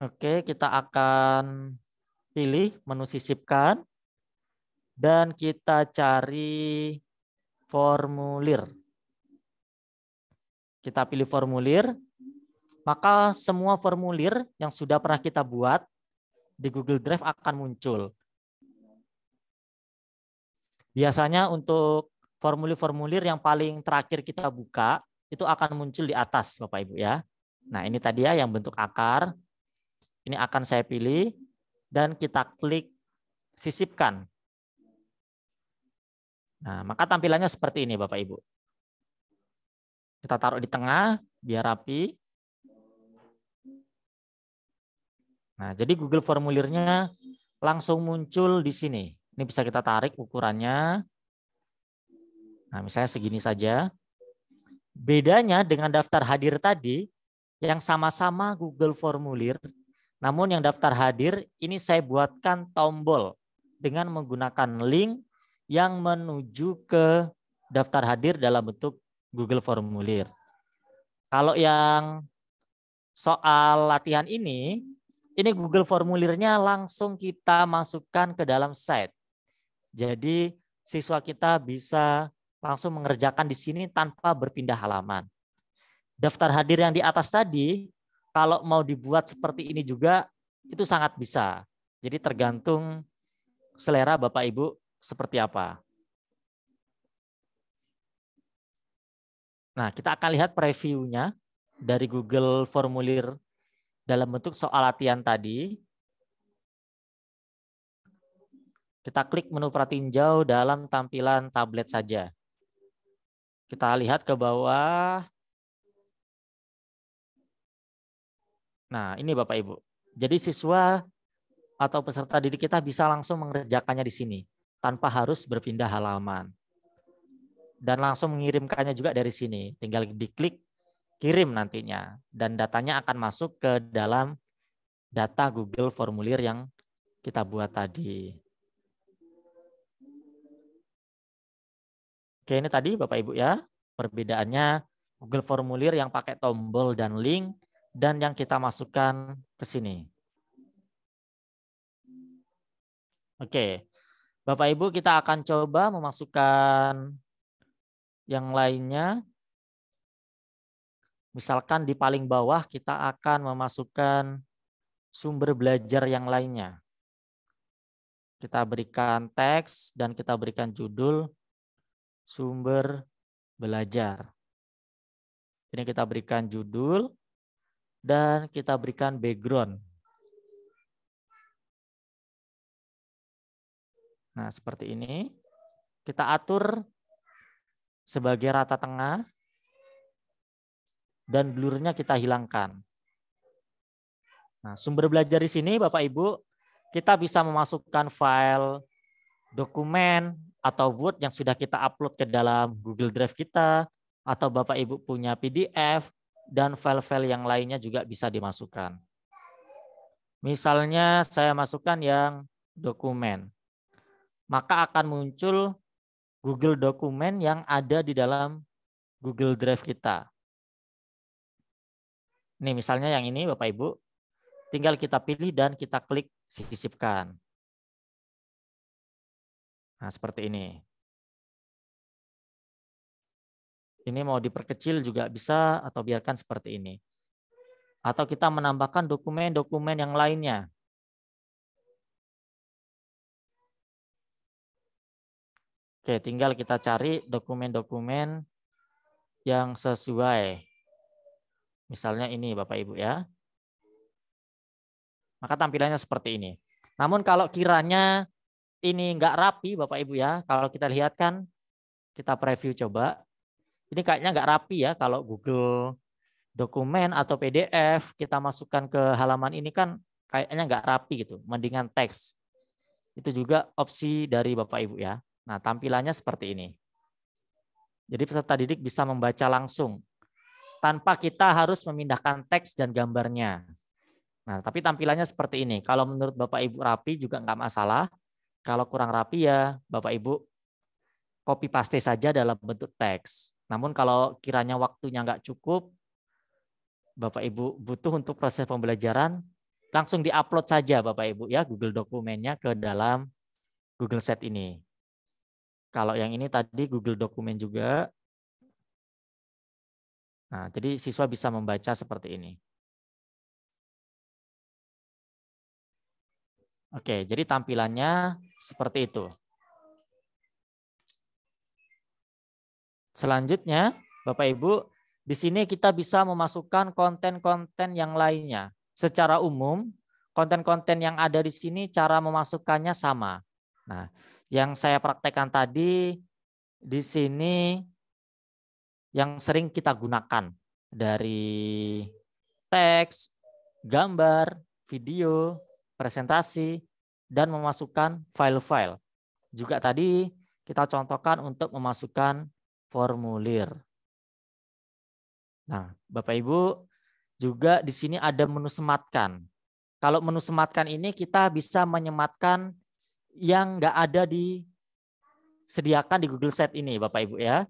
Oke, kita akan pilih menu sisipkan dan kita cari formulir. Kita pilih formulir, maka semua formulir yang sudah pernah kita buat di Google Drive akan muncul. Biasanya untuk formulir-formulir yang paling terakhir kita buka, itu akan muncul di atas Bapak Ibu ya. Nah ini tadi ya yang bentuk akar. Ini akan saya pilih dan kita klik sisipkan. Nah maka tampilannya seperti ini Bapak Ibu. Kita taruh di tengah biar rapi. Nah, jadi Google Formulirnya langsung muncul di sini. Ini bisa kita tarik ukurannya. Nah, misalnya segini saja. Bedanya dengan daftar hadir tadi, yang sama-sama Google Formulir, namun yang daftar hadir ini saya buatkan tombol dengan menggunakan link yang menuju ke daftar hadir dalam bentuk Google Formulir. Kalau yang soal latihan ini Google Formulirnya langsung kita masukkan ke dalam site. Jadi siswa kita bisa langsung mengerjakan di sini tanpa berpindah halaman. Daftar hadir yang di atas tadi, kalau mau dibuat seperti ini juga, itu sangat bisa. Jadi tergantung selera Bapak Ibu seperti apa. Nah, kita akan lihat previewnya dari Google Formulir dalam bentuk soal latihan tadi. Kita klik menu pratinjau dalam tampilan tablet saja. Kita lihat ke bawah. Nah, ini Bapak Ibu. Jadi siswa atau peserta didik kita bisa langsung mengerjakannya di sini tanpa harus berpindah halaman. Dan langsung mengirimkannya juga dari sini. Tinggal diklik kirim nantinya dan datanya akan masuk ke dalam data Google Formulir yang kita buat tadi. Oke, ini tadi Bapak Ibu ya, perbedaannya Google Formulir yang pakai tombol dan link dan yang kita masukkan ke sini. Oke, Bapak Ibu kita akan coba memasukkan yang lainnya. Misalkan di paling bawah kita akan memasukkan sumber belajar yang lainnya. Kita berikan teks dan kita berikan judul sumber belajar. Ini kita berikan judul dan kita berikan background. Nah, seperti ini. Kita atur sebagai rata tengah dan blurnya kita hilangkan. Nah, sumber belajar di sini Bapak Ibu, kita bisa memasukkan file dokumen atau Word yang sudah kita upload ke dalam Google Drive kita, atau Bapak Ibu punya PDF, dan file-file yang lainnya juga bisa dimasukkan. Misalnya saya masukkan yang dokumen, maka akan muncul Google Dokumen yang ada di dalam Google Drive kita. Nih misalnya yang ini Bapak Ibu, tinggal kita pilih dan kita klik sisipkan. Nah seperti ini. Ini mau diperkecil juga bisa atau biarkan seperti ini. Atau kita menambahkan dokumen-dokumen yang lainnya. Oke, tinggal kita cari dokumen-dokumen yang sesuai. Misalnya ini Bapak Ibu ya. Maka tampilannya seperti ini. Namun kalau kiranya ini nggak rapi Bapak Ibu ya, kalau kita lihat kan, kita preview coba. Ini kayaknya nggak rapi ya kalau Google Dokumen atau PDF kita masukkan ke halaman ini kan kayaknya nggak rapi gitu. Mendingan teks. Itu juga opsi dari Bapak Ibu ya. Nah, tampilannya seperti ini. Jadi peserta didik bisa membaca langsung tanpa kita harus memindahkan teks dan gambarnya. Nah, tapi tampilannya seperti ini. Kalau menurut Bapak Ibu rapi juga nggak masalah. Kalau kurang rapi ya Bapak Ibu copy paste saja dalam bentuk teks. Namun kalau kiranya waktunya nggak cukup, Bapak Ibu butuh untuk proses pembelajaran, langsung diupload saja Bapak Ibu ya Google Dokumennya ke dalam Google Sheet ini. Kalau yang ini tadi Google Dokumen juga. Nah, jadi siswa bisa membaca seperti ini. Oke, jadi tampilannya seperti itu. Selanjutnya, Bapak Ibu, di sini kita bisa memasukkan konten-konten yang lainnya. Secara umum, konten-konten yang ada di sini cara memasukkannya sama. Nah, yang saya praktekkan tadi di sini yang sering kita gunakan dari teks, gambar, video, presentasi, dan memasukkan file-file. Juga tadi kita contohkan untuk memasukkan formulir. Nah, Bapak Ibu, juga di sini ada menu sematkan. Kalau menu sematkan ini kita bisa menyematkan yang nggak ada disediakan di Google Sheet ini, Bapak Ibu ya.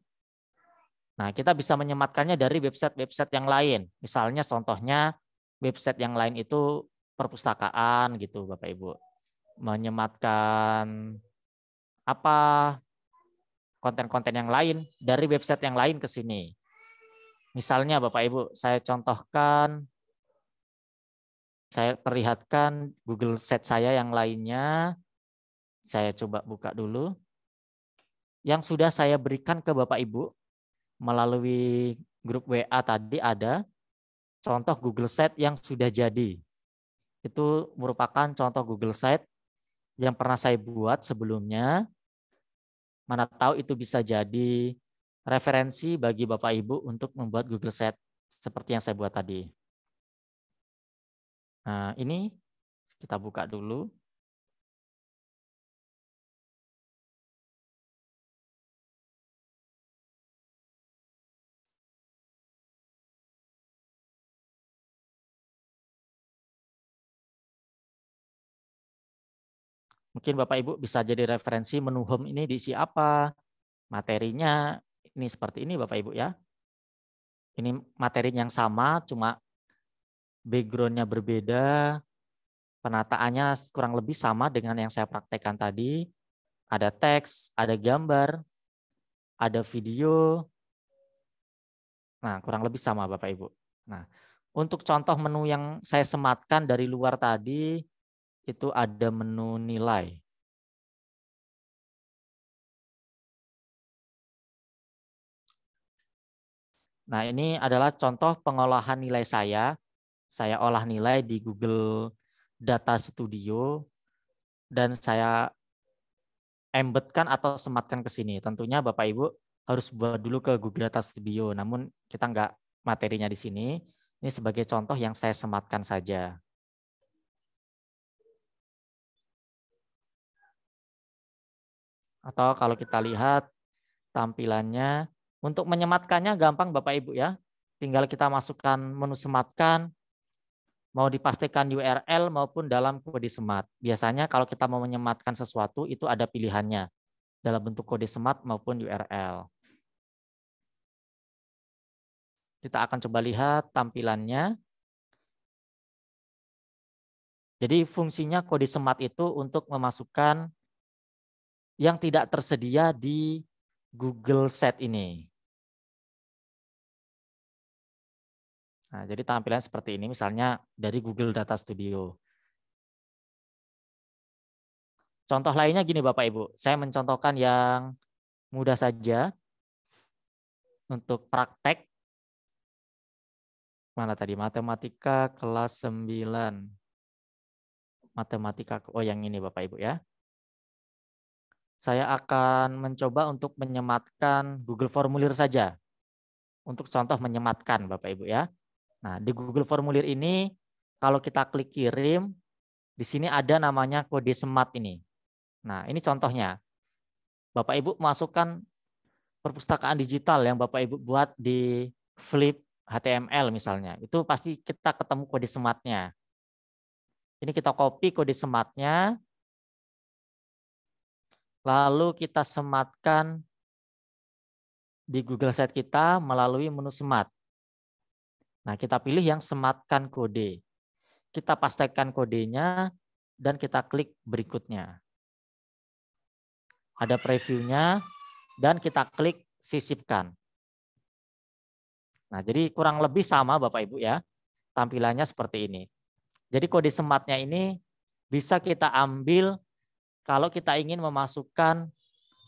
Nah, kita bisa menyematkannya dari website-website yang lain. Misalnya contohnya website yang lain itu perpustakaan gitu, Bapak Ibu. Menyematkan apa konten-konten yang lain dari website yang lain ke sini. Misalnya Bapak Ibu, saya contohkan, saya perlihatkan Google Sheet saya yang lainnya. Saya coba buka dulu. Yang sudah saya berikan ke Bapak Ibu melalui grup WA tadi ada contoh Google Sheet yang sudah jadi. Itu merupakan contoh Google Sheet yang pernah saya buat sebelumnya. Mana tahu itu bisa jadi referensi bagi Bapak Ibu untuk membuat Google Sheet seperti yang saya buat tadi. Nah, ini kita buka dulu. Mungkin Bapak Ibu bisa jadi referensi menu home ini diisi apa, materinya ini seperti ini Bapak Ibu ya. Ini materi yang sama, cuma background-nya berbeda, penataannya kurang lebih sama dengan yang saya praktekkan tadi. Ada teks, ada gambar, ada video. Nah, kurang lebih sama Bapak Ibu. Nah, untuk contoh menu yang saya sematkan dari luar tadi, itu ada menu nilai. Nah, ini adalah contoh pengolahan nilai saya. Saya olah nilai di Google Data Studio dan saya embedkan atau sematkan ke sini. Tentunya Bapak Ibu harus buat dulu ke Google Data Studio. Namun kita nggak materinya di sini. Ini sebagai contoh yang saya sematkan saja. Atau kalau kita lihat tampilannya, untuk menyematkannya gampang Bapak Ibu ya. Tinggal kita masukkan menu sematkan, mau dipastikan URL maupun dalam kode semat. Biasanya kalau kita mau menyematkan sesuatu itu ada pilihannya dalam bentuk kode semat maupun URL. Kita akan coba lihat tampilannya. Jadi fungsinya kode semat itu untuk memasukkan yang tidak tersedia di Google Sheet ini. Nah, jadi tampilan seperti ini misalnya dari Google Data Studio. Contoh lainnya gini Bapak Ibu, saya mencontohkan yang mudah saja untuk praktek. Mana tadi? Matematika kelas 9. Matematika, oh yang ini Bapak Ibu ya. Saya akan mencoba untuk menyematkan Google Formulir saja. Untuk contoh menyematkan Bapak Ibu ya. Nah, di Google Formulir ini kalau kita klik kirim, di sini ada namanya kode semat ini. Nah, ini contohnya. Bapak Ibu masukkan perpustakaan digital yang Bapak Ibu buat di Flip HTML misalnya. Itu pasti kita ketemu kode sematnya. Ini kita copy kode sematnya, lalu kita sematkan di Google Sheet kita melalui menu semat. Nah, kita pilih yang sematkan kode. Kita pastikan kodenya dan kita klik berikutnya. Ada previewnya dan kita klik sisipkan. Nah, jadi kurang lebih sama Bapak Ibu ya. Tampilannya seperti ini. Jadi kode sematnya ini bisa kita ambil kalau kita ingin memasukkan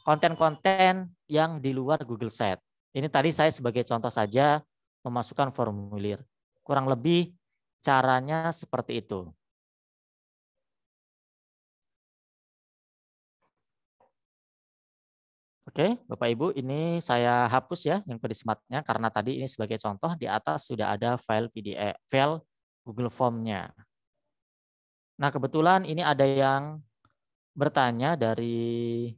konten-konten yang di luar Google Sheet. Ini tadi saya sebagai contoh saja memasukkan formulir. Kurang lebih caranya seperti itu. Oke, Bapak Ibu, ini saya hapus ya yang kode sematnya karena tadi ini sebagai contoh di atas sudah ada file PDF, file Google Form-nya. Nah, kebetulan ini ada yang bertanya dari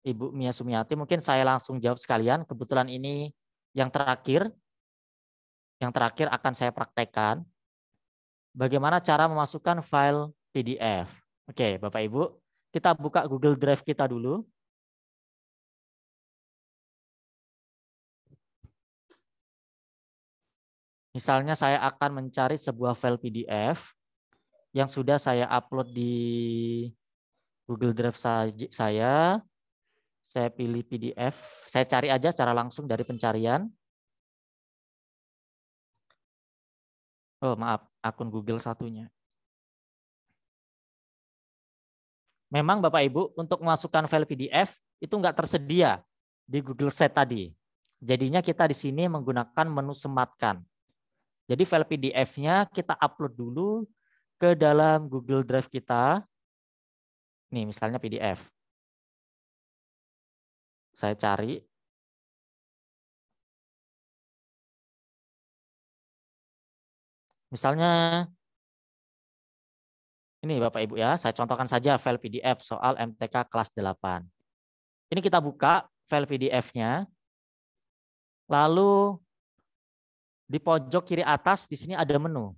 Ibu Mia Sumiati, mungkin saya langsung jawab sekalian. Kebetulan ini yang terakhir akan saya praktekkan. Bagaimana cara memasukkan file PDF. Oke, Bapak Ibu, kita buka Google Drive kita dulu. Misalnya saya akan mencari sebuah file PDF yang sudah saya upload di Google Drive saya. Saya pilih PDF, saya cari aja secara langsung dari pencarian. Oh maaf, akun Google satunya. Memang Bapak Ibu untuk memasukkan file PDF itu nggak tersedia di Google Sheet tadi. Jadinya kita di sini menggunakan menu sematkan. Jadi file PDF-nya kita upload dulu ke dalam Google Drive kita. Nih misalnya PDF. Saya cari. Misalnya ini Bapak Ibu ya, saya contohkan saja file PDF soal MTK kelas 8. Ini kita buka file PDF-nya. Lalu di pojok kiri atas di sini ada menu.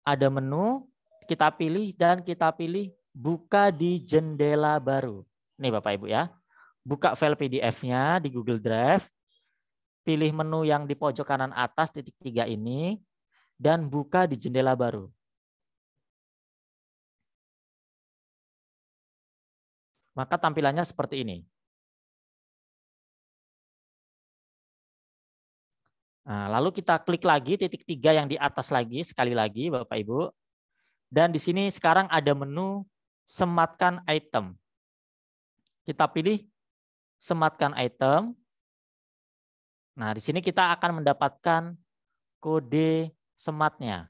Ada menu, kita pilih dan kita pilih buka di jendela baru. Nih Bapak Ibu ya. Buka file PDF-nya di Google Drive. Pilih menu yang di pojok kanan atas titik 3 ini dan buka di jendela baru. Maka tampilannya seperti ini. Nah, lalu kita klik lagi titik 3 yang di atas lagi, sekali lagi Bapak Ibu. Dan di sini sekarang ada menu sematkan item. Kita pilih sematkan item. Nah, di sini kita akan mendapatkan kode sematnya.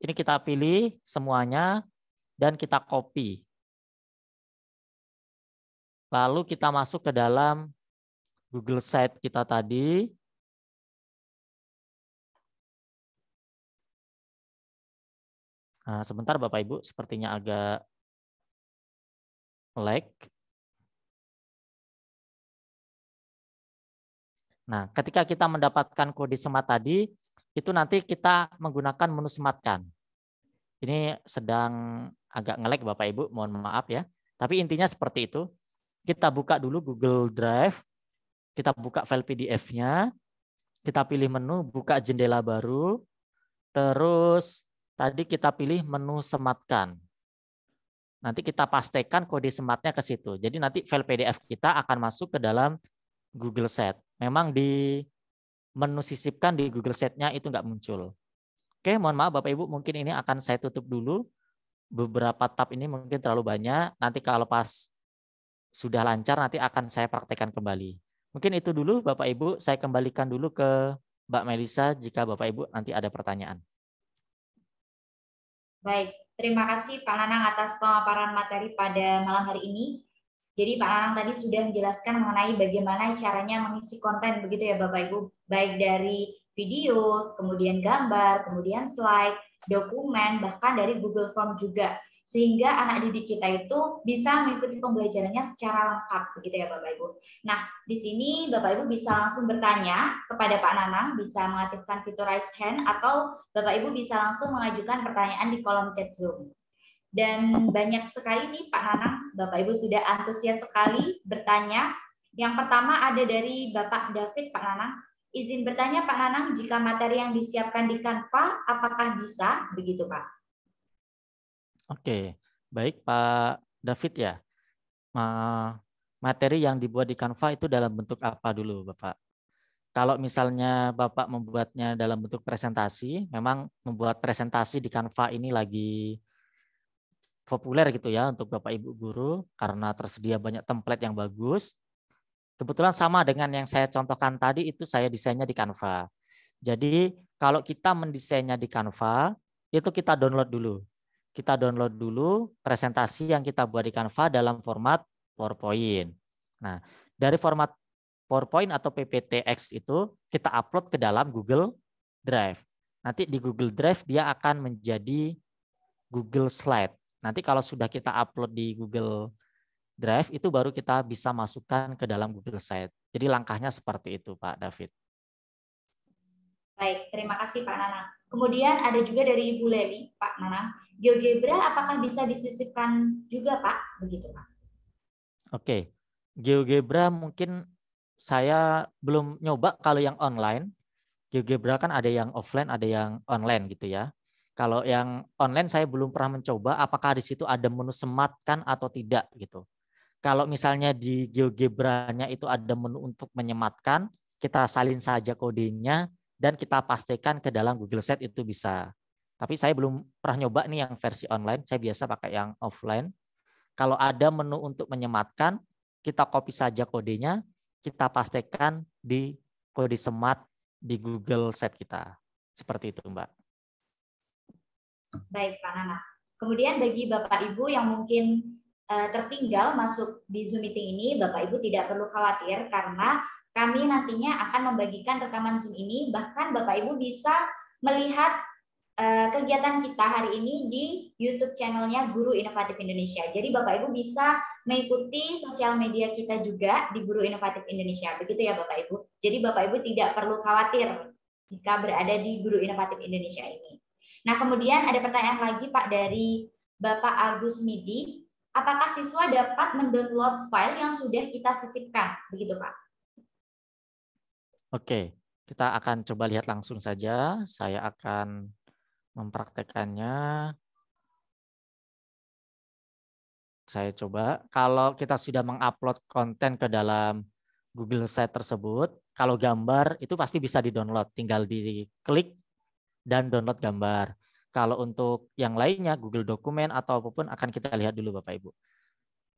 Ini kita pilih semuanya dan kita copy. Lalu kita masuk ke dalam Google Site kita tadi. Nah, sebentar Bapak Ibu, sepertinya agak lag. Nah, ketika kita mendapatkan kode semat tadi, itu nanti kita menggunakan menu sematkan. Ini sedang agak nge-lag Bapak Ibu, mohon maaf ya. Tapi intinya seperti itu. Kita buka dulu Google Drive, kita buka file PDF-nya, kita pilih menu, buka jendela baru, terus tadi kita pilih menu sematkan. Nanti kita pastikan kode sematnya ke situ. Jadi nanti file PDF kita akan masuk ke dalam Google Sheet. Memang di menu sisipkan di Google Sheet-nya itu nggak muncul. Oke, mohon maaf Bapak Ibu, mungkin ini akan saya tutup dulu. Beberapa tab ini mungkin terlalu banyak. Nanti kalau pas sudah lancar nanti akan saya praktekkan kembali. Mungkin itu dulu Bapak Ibu, saya kembalikan dulu ke Mbak Melisa jika Bapak Ibu nanti ada pertanyaan. Baik, terima kasih Pak Nanang atas pemaparan materi pada malam hari ini. Jadi Pak Nanang tadi sudah menjelaskan mengenai bagaimana caranya mengisi konten begitu ya Bapak Ibu, baik dari video, kemudian gambar, kemudian slide, dokumen, bahkan dari Google Form juga. Sehingga anak didik kita itu bisa mengikuti pembelajarannya secara lengkap begitu ya Bapak Ibu. Nah, di sini Bapak Ibu bisa langsung bertanya kepada Pak Nanang, bisa mengaktifkan fitur raise hand atau Bapak Ibu bisa langsung mengajukan pertanyaan di kolom chat Zoom. Dan banyak sekali nih Pak Nanang, Bapak Ibu sudah antusias sekali bertanya. Yang pertama ada dari Bapak David, Pak Nanang. Izin bertanya Pak Nanang, jika materi yang disiapkan di Canva, apakah bisa? Begitu Pak. Oke, baik Pak David ya. Materi yang dibuat di Canva itu dalam bentuk apa dulu Bapak? Kalau misalnya Bapak membuatnya dalam bentuk presentasi, memang membuat presentasi di Canva ini lagi populer gitu ya untuk Bapak Ibu guru karena tersedia banyak template yang bagus. Kebetulan sama dengan yang saya contohkan tadi itu saya desainnya di Canva. Jadi kalau kita mendesainnya di Canva, itu kita download dulu. Kita download dulu presentasi yang kita buat di Canva dalam format PowerPoint. Nah, dari format PowerPoint atau PPTX itu kita upload ke dalam Google Drive. Nanti di Google Drive dia akan menjadi Google Slide. Nanti kalau sudah kita upload di Google Drive itu baru kita bisa masukkan ke dalam Google Slide. Jadi langkahnya seperti itu Pak David. Baik, terima kasih Pak Nanang. Kemudian ada juga dari Ibu Leli, Pak Nanang. GeoGebra apakah bisa disisipkan juga Pak? Begitu Pak. Oke, GeoGebra mungkin saya belum nyoba kalau yang online. GeoGebra kan ada yang offline, ada yang online gitu ya. Kalau yang online saya belum pernah mencoba apakah di situ ada menu sematkan atau tidak gitu. Kalau misalnya di GeoGebra-nya itu ada menu untuk menyematkan, kita salin saja kodenya dan kita pastikan ke dalam Google Sheet itu bisa. Tapi saya belum pernah nyoba nih yang versi online, saya biasa pakai yang offline. Kalau ada menu untuk menyematkan, kita copy saja kodenya, kita pastikan di kode semat di Google Sheet kita. Seperti itu, Mbak. Baik, Pak Nana. Kemudian bagi Bapak Ibu yang mungkin tertinggal masuk di Zoom meeting ini, Bapak Ibu tidak perlu khawatir karena kami nantinya akan membagikan rekaman Zoom ini, bahkan Bapak Ibu bisa melihat kegiatan kita hari ini di YouTube channelnya Guru Inovatif Indonesia. Jadi Bapak Ibu bisa mengikuti sosial media kita juga di Guru Inovatif Indonesia. Begitu ya Bapak Ibu. Jadi Bapak Ibu tidak perlu khawatir jika berada di Guru Inovatif Indonesia ini. Nah, kemudian ada pertanyaan lagi Pak dari Bapak Agus Midi. Apakah siswa dapat mendownload file yang sudah kita sisipkan? Begitu Pak. Oke, kita akan coba lihat langsung saja. Saya akan mempraktekannya. Saya coba. Kalau kita sudah mengupload konten ke dalam Google Site tersebut. Kalau gambar itu pasti bisa di-download, tinggal diklik dan download gambar. Kalau untuk yang lainnya, Google Dokumen atau apapun akan kita lihat dulu Bapak Ibu.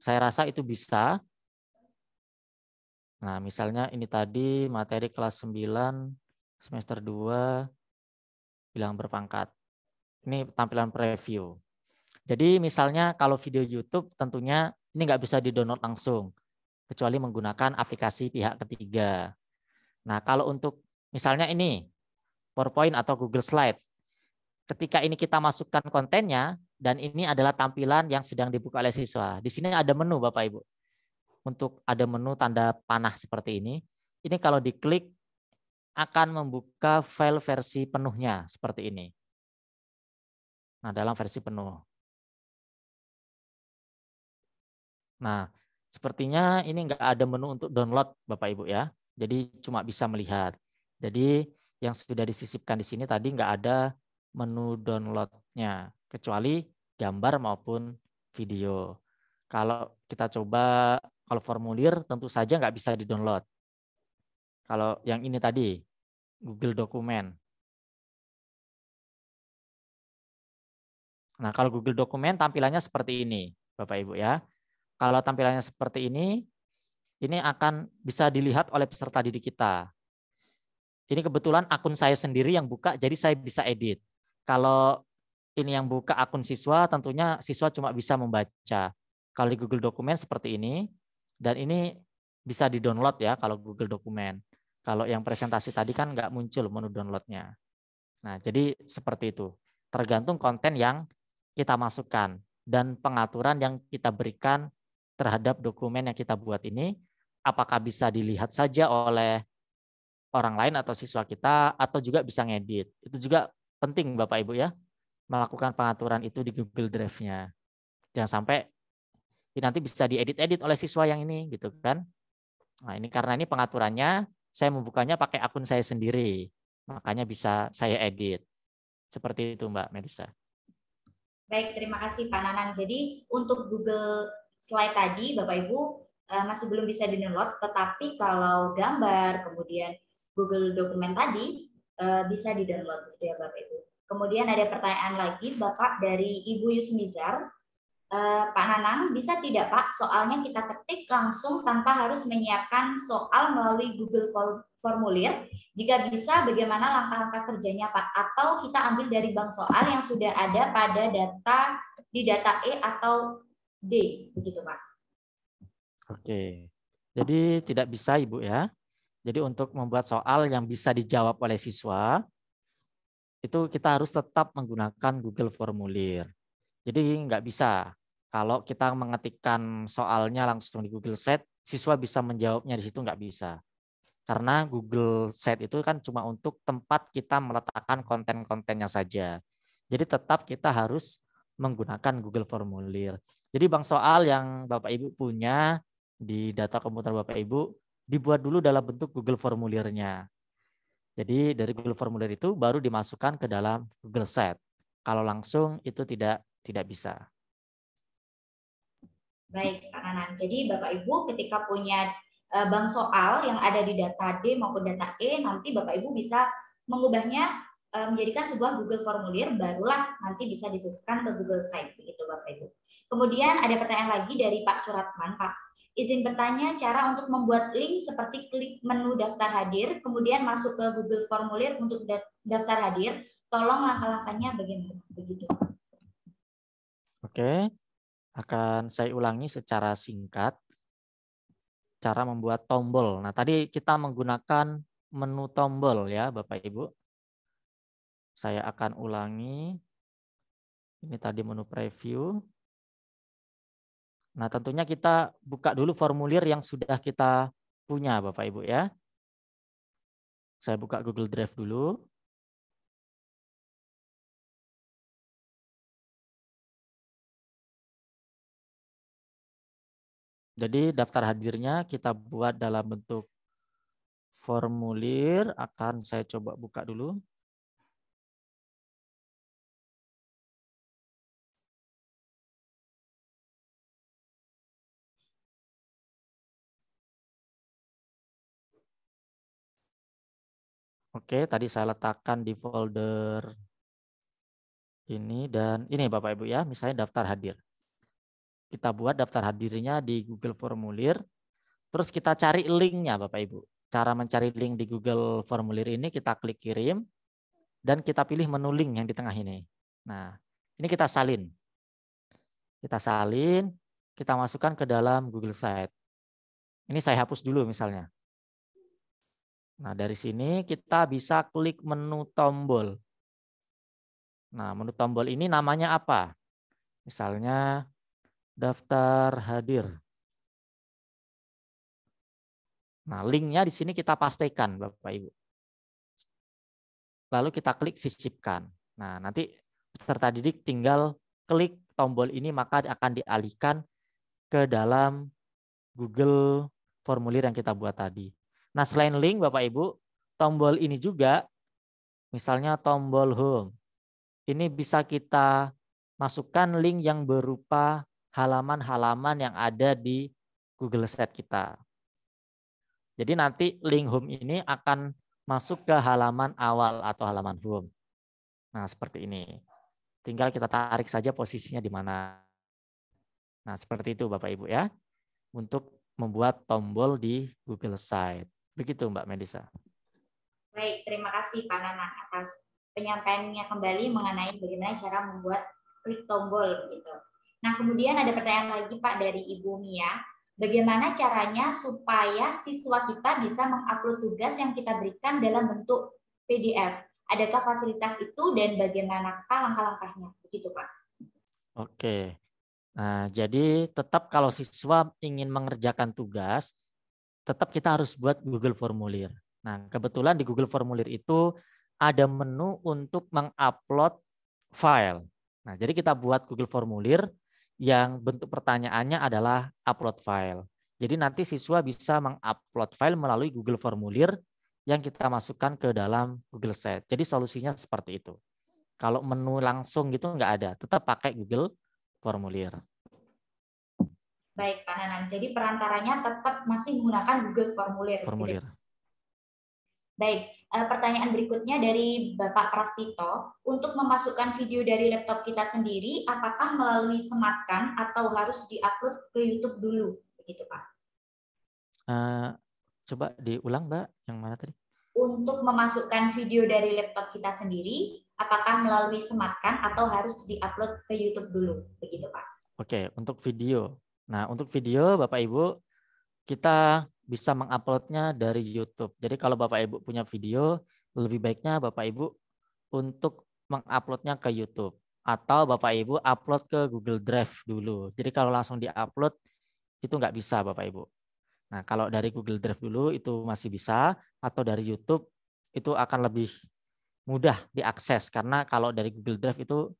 Saya rasa itu bisa. Nah, misalnya ini tadi materi kelas 9 semester 2 bilang berpangkat. Ini tampilan preview. Jadi misalnya kalau video YouTube tentunya ini nggak bisa di-download langsung, kecuali menggunakan aplikasi pihak ketiga. Nah, kalau untuk misalnya ini PowerPoint atau Google Slide, ketika ini kita masukkan kontennya dan ini adalah tampilan yang sedang dibuka oleh siswa. Di sini ada menu Bapak Ibu. Untuk ada menu tanda panah seperti ini. Ini kalau diklik akan membuka file versi penuhnya seperti ini. Nah, dalam versi penuh. Nah, sepertinya ini enggak ada menu untuk download Bapak Ibu ya. Jadi cuma bisa melihat. Jadi yang sudah disisipkan di sini tadi enggak ada menu downloadnya, kecuali gambar maupun video. Kalau kita coba, kalau formulir tentu saja nggak bisa di-download. Kalau yang ini tadi, Google Dokumen. Nah, kalau Google Dokumen tampilannya seperti ini, Bapak Ibu ya. Kalau tampilannya seperti ini akan bisa dilihat oleh peserta didik kita. Ini kebetulan akun saya sendiri yang buka, jadi saya bisa edit. Kalau ini yang buka akun siswa, tentunya siswa cuma bisa membaca. Kalau di Google Dokumen seperti ini, dan ini bisa di-download ya kalau Google Dokumen. Kalau yang presentasi tadi kan nggak muncul menu downloadnya. Nah, jadi seperti itu. Tergantung konten yang kita masukkan dan pengaturan yang kita berikan terhadap dokumen yang kita buat ini, apakah bisa dilihat saja oleh orang lain atau siswa kita, atau juga bisa ngedit. Itu juga penting Bapak Ibu ya, melakukan pengaturan itu di Google Drive-nya. Jangan sampai nanti bisa diedit-edit oleh siswa yang ini gitu kan. Nah, ini karena ini pengaturannya saya membukanya pakai akun saya sendiri. Makanya bisa saya edit. Seperti itu Mbak Melisa. Baik, terima kasih Pak Nanang. Jadi untuk Google Slide tadi Bapak Ibu masih belum bisa di-download, tetapi kalau gambar kemudian Google Dokumen tadi bisa di-download gitu ya Bapak Ibu. Kemudian ada pertanyaan lagi Bapak dari Ibu Yusmizar. Pak Nanang, bisa tidak Pak soalnya kita ketik langsung tanpa harus menyiapkan soal melalui Google Formulir? Jika bisa, bagaimana langkah-langkah kerjanya Pak? Atau kita ambil dari bank soal yang sudah ada pada data di data E atau D, begitu Pak? Oke, jadi tidak bisa Ibu ya. Jadi untuk membuat soal yang bisa dijawab oleh siswa, itu kita harus tetap menggunakan Google Formulir. Jadi nggak bisa. Kalau kita mengetikkan soalnya langsung di Google Sheet, siswa bisa menjawabnya di situ nggak bisa. Karena Google Sheet itu kan cuma untuk tempat kita meletakkan konten-kontennya saja. Jadi tetap kita harus menggunakan Google Formulir. Jadi bank soal yang Bapak Ibu punya di data komputer Bapak Ibu dibuat dulu dalam bentuk Google Formulirnya. Jadi dari Google Formulir itu baru dimasukkan ke dalam Google Sheet. Kalau langsung itu tidak bisa. Baik, Pak Nanan. Jadi Bapak Ibu ketika punya bank soal yang ada di data D maupun data E, nanti Bapak Ibu bisa mengubahnya menjadikan sebuah Google Formulir, barulah nanti bisa disisipkan ke Google Site, begitu Bapak Ibu. Kemudian ada pertanyaan lagi dari Pak Suratman, Pak. Izin bertanya cara untuk membuat link seperti klik menu daftar hadir, kemudian masuk ke Google Formulir untuk daftar hadir. Tolong langkah-langkahnya bagaimana? Begitu. Oke, akan saya ulangi secara singkat cara membuat tombol. Nah, tadi kita menggunakan menu tombol ya, Bapak Ibu. Saya akan ulangi. Ini tadi menu preview. Nah, tentunya kita buka dulu formulir yang sudah kita punya, Bapak Ibu ya. Saya buka Google Drive dulu. Jadi daftar hadirnya kita buat dalam bentuk formulir. Akan saya coba buka dulu. Oke, tadi saya letakkan di folder ini dan ini Bapak Ibu ya, misalnya daftar hadir. Kita buat daftar hadirnya di Google Formulir, terus kita cari linknya Bapak Ibu. Cara mencari link di Google Formulir ini kita klik kirim dan kita pilih menu link yang di tengah ini. Nah, ini kita salin. Kita salin, kita masukkan ke dalam Google Site. Ini saya hapus dulu misalnya. Nah, dari sini kita bisa klik menu tombol. Nah, menu tombol ini namanya apa? Misalnya daftar hadir. Nah, linknya di sini kita pastikan, Bapak Ibu. Lalu kita klik sisipkan. Nah, nanti peserta didik tinggal klik tombol ini maka akan dialihkan ke dalam Google Formulir yang kita buat tadi. Nah, selain link Bapak Ibu, tombol ini juga misalnya tombol home. Ini bisa kita masukkan link yang berupa halaman-halaman yang ada di Google Sheet kita. Jadi nanti link home ini akan masuk ke halaman awal atau halaman home. Nah, seperti ini. Tinggal kita tarik saja posisinya di mana. Nah, seperti itu Bapak Ibu ya. Untuk membuat tombol di Google Site. Begitu Mbak Melisa. Baik, terima kasih Pak Nanang atas penyampaiannya kembali mengenai bagaimana cara membuat klik tombol gitu. Nah, kemudian ada pertanyaan lagi Pak dari Ibu Mia. Bagaimana caranya supaya siswa kita bisa mengupload tugas yang kita berikan dalam bentuk PDF? Adakah fasilitas itu dan bagaimanakah langkah-langkahnya? Begitu Pak. Oke. Nah, jadi tetap kalau siswa ingin mengerjakan tugas, tetap kita harus buat Google Formulir. Nah, kebetulan di Google Formulir itu ada menu untuk mengupload file. Nah, jadi kita buat Google Formulir yang bentuk pertanyaannya adalah upload file. Jadi nanti siswa bisa mengupload file melalui Google Formulir yang kita masukkan ke dalam Google Sheet. Jadi solusinya seperti itu. Kalau menu langsung gitu nggak ada, tetap pakai Google Formulir. Baik Pak Nanang, jadi perantaranya tetap masih menggunakan Google Formulir. Formulir. Baik, pertanyaan berikutnya dari Bapak Prastito, untuk memasukkan video dari laptop kita sendiri, apakah melalui sematkan atau harus diupload ke YouTube dulu? Begitu Pak. Coba diulang Mbak, yang mana tadi? Untuk memasukkan video dari laptop kita sendiri, apakah melalui sematkan atau harus diupload ke YouTube dulu? Begitu Pak. Oke, untuk video. Nah, untuk video Bapak Ibu, kita bisa menguploadnya dari YouTube. Jadi kalau Bapak Ibu punya video, lebih baiknya Bapak Ibu untuk menguploadnya ke YouTube. Atau Bapak Ibu upload ke Google Drive dulu. Jadi kalau langsung diupload, itu nggak bisa Bapak Ibu. Nah, kalau dari Google Drive dulu itu masih bisa, atau dari YouTube itu akan lebih mudah diakses. Karena kalau dari Google Drive itu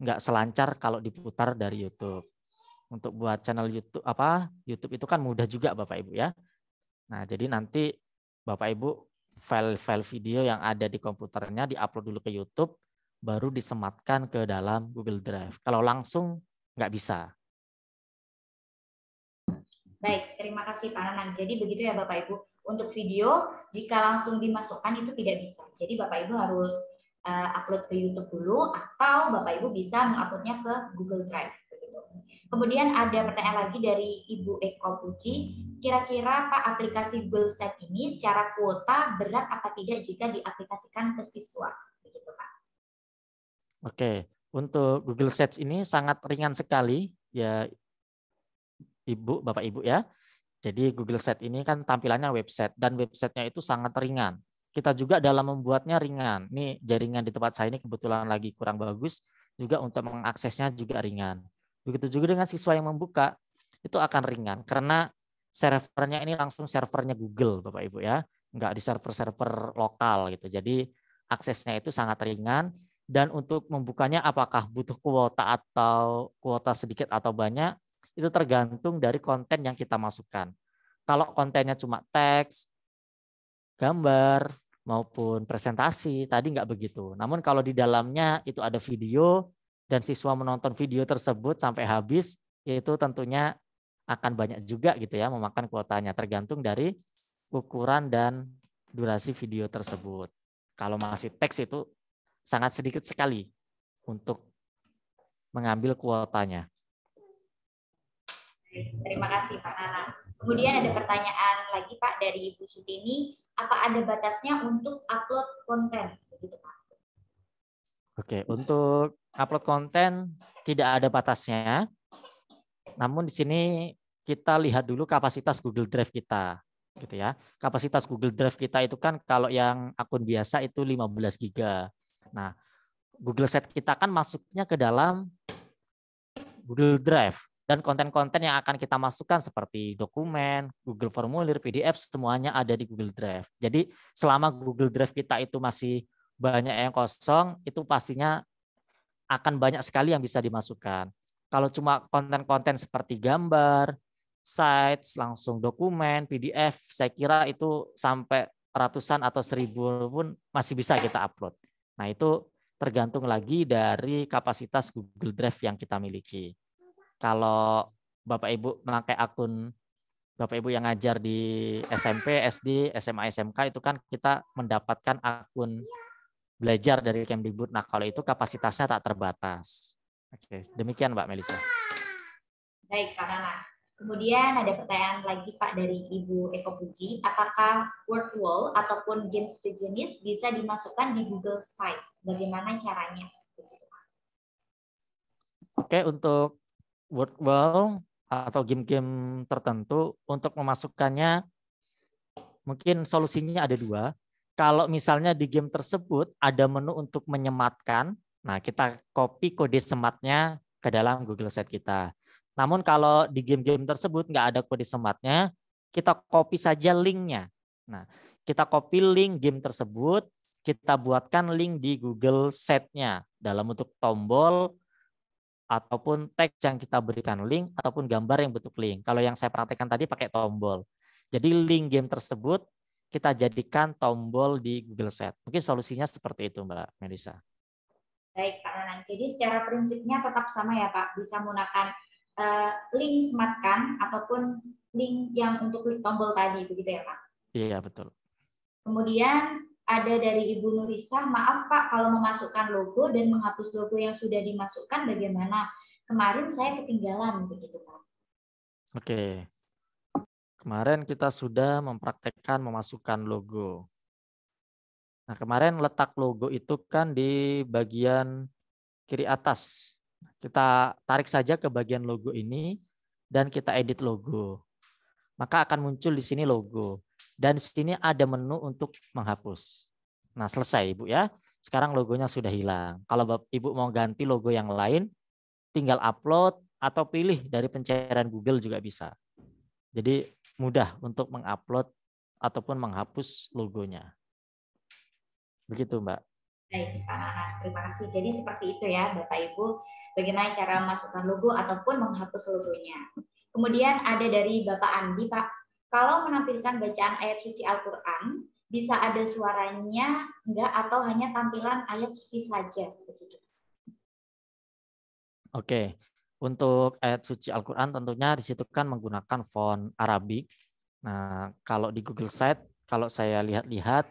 nggak selancar kalau diputar dari YouTube. Untuk buat channel YouTube itu kan mudah juga Bapak Ibu ya. Nah, jadi nanti Bapak Ibu file-file video yang ada di komputernya diupload dulu ke YouTube, baru disematkan ke dalam Google Drive. Kalau langsung nggak bisa. Baik, terima kasih Pak Nanang. Jadi begitu ya Bapak Ibu. Untuk video, jika langsung dimasukkan itu tidak bisa. Jadi Bapak Ibu harus upload ke YouTube dulu, atau Bapak Ibu bisa menguploadnya ke Google Drive. Kemudian ada pertanyaan lagi dari Ibu Eko Puji, kira-kira Pak aplikasi Google Sheet ini secara kuota berat apa tidak jika diaplikasikan ke siswa? Begitu Pak. Oke, untuk Google Sheets ini sangat ringan sekali ya Ibu, Bapak Ibu ya. Jadi Google Sheet ini kan tampilannya website dan websitenya itu sangat ringan. Kita juga dalam membuatnya ringan. Ini jaringan di tempat saya ini kebetulan lagi kurang bagus, juga untuk mengaksesnya juga ringan. Begitu juga dengan siswa yang membuka, itu akan ringan karena servernya ini langsung servernya Google Bapak Ibu ya, nggak di server-server lokal gitu. Jadi aksesnya itu sangat ringan dan untuk membukanya apakah butuh kuota atau kuota sedikit atau banyak, itu tergantung dari konten yang kita masukkan. Kalau kontennya cuma teks, gambar, maupun presentasi, tadi nggak begitu. Namun kalau di dalamnya itu ada video, dan siswa menonton video tersebut sampai habis, itu tentunya akan banyak juga gitu ya memakan kuotanya, tergantung dari ukuran dan durasi video tersebut. Kalau masih teks itu sangat sedikit sekali untuk mengambil kuotanya. Terima kasih Pak Nana. Kemudian ada pertanyaan lagi Pak dari Ibu Sutini, apa ada batasnya untuk upload konten? Begitu Pak. Oke, untuk upload konten tidak ada batasnya. Namun di sini kita lihat dulu kapasitas Google Drive kita, gitu ya. Kapasitas Google Drive kita itu kan kalau yang akun biasa itu 15 GB. Nah, Google Set kita kan masuknya ke dalam Google Drive, dan konten-konten yang akan kita masukkan seperti dokumen, Google Formulir, PDF semuanya ada di Google Drive. Jadi selama Google Drive kita itu masih banyak yang kosong, itu pastinya akan banyak sekali yang bisa dimasukkan. Kalau cuma konten-konten seperti gambar, sites, langsung dokumen, PDF, saya kira itu sampai ratusan atau 1000 pun masih bisa kita upload. Nah, itu tergantung lagi dari kapasitas Google Drive yang kita miliki. Kalau Bapak Ibu memakai akun Bapak Ibu yang ngajar di SMP, SD, SMA, SMK itu kan kita mendapatkan akun belajar dari Kemdikbud. Nah, kalau itu kapasitasnya tak terbatas. Oke, demikian Mbak Melisa. Baik Pak Nana. Kemudian ada pertanyaan lagi Pak dari Ibu Eko Puji, apakah word wall ataupun games sejenis bisa dimasukkan di Google Site? Bagaimana caranya? Oke, untuk word wall atau game-game tertentu untuk memasukkannya mungkin solusinya ada dua. Kalau misalnya di game tersebut ada menu untuk menyematkan, nah kita copy kode sematnya ke dalam Google Site kita. Namun kalau di game-game tersebut nggak ada kode sematnya, kita copy saja linknya. Nah, kita copy link game tersebut, kita buatkan link di Google Site-nya dalam bentuk tombol ataupun teks yang kita berikan link ataupun gambar yang bentuk link. Kalau yang saya praktekkan tadi pakai tombol. Jadi link game tersebut kita jadikan tombol di Google Set. Mungkin solusinya seperti itu, Mbak Melisa. Baik, Pak Nanang. Jadi secara prinsipnya tetap sama ya, Pak. Bisa menggunakan link sematkan ataupun link yang untuk klik tombol tadi, begitu ya, Pak? Iya, betul. Kemudian ada dari Ibu Nurisa, maaf Pak, kalau memasukkan logo dan menghapus logo yang sudah dimasukkan bagaimana? Kemarin saya ketinggalan, begitu Pak. Oke. Kemarin kita sudah mempraktekkan memasukkan logo. Nah, kemarin letak logo itu kan di bagian kiri atas. Kita tarik saja ke bagian logo ini dan kita edit logo. Maka akan muncul di sini logo. Dan di sini ada menu untuk menghapus. Nah, selesai Ibu ya. Sekarang logonya sudah hilang. Kalau Ibu mau ganti logo yang lain, tinggal upload atau pilih dari pencarian Google juga bisa. Jadi mudah untuk mengupload ataupun menghapus logonya. Begitu, Mbak. Baik, Pak Nana. Terima kasih. Jadi seperti itu ya, Bapak Ibu, bagaimana cara memasukkan logo ataupun menghapus logonya. Kemudian ada dari Bapak Andi, Pak. Kalau menampilkan bacaan ayat suci Al-Quran, bisa ada suaranya enggak atau hanya tampilan ayat suci saja? Begitu. Oke. Untuk ayat suci Al-Quran tentunya di situ kan menggunakan font Arabik. Nah, kalau di Google Site, kalau saya lihat-lihat,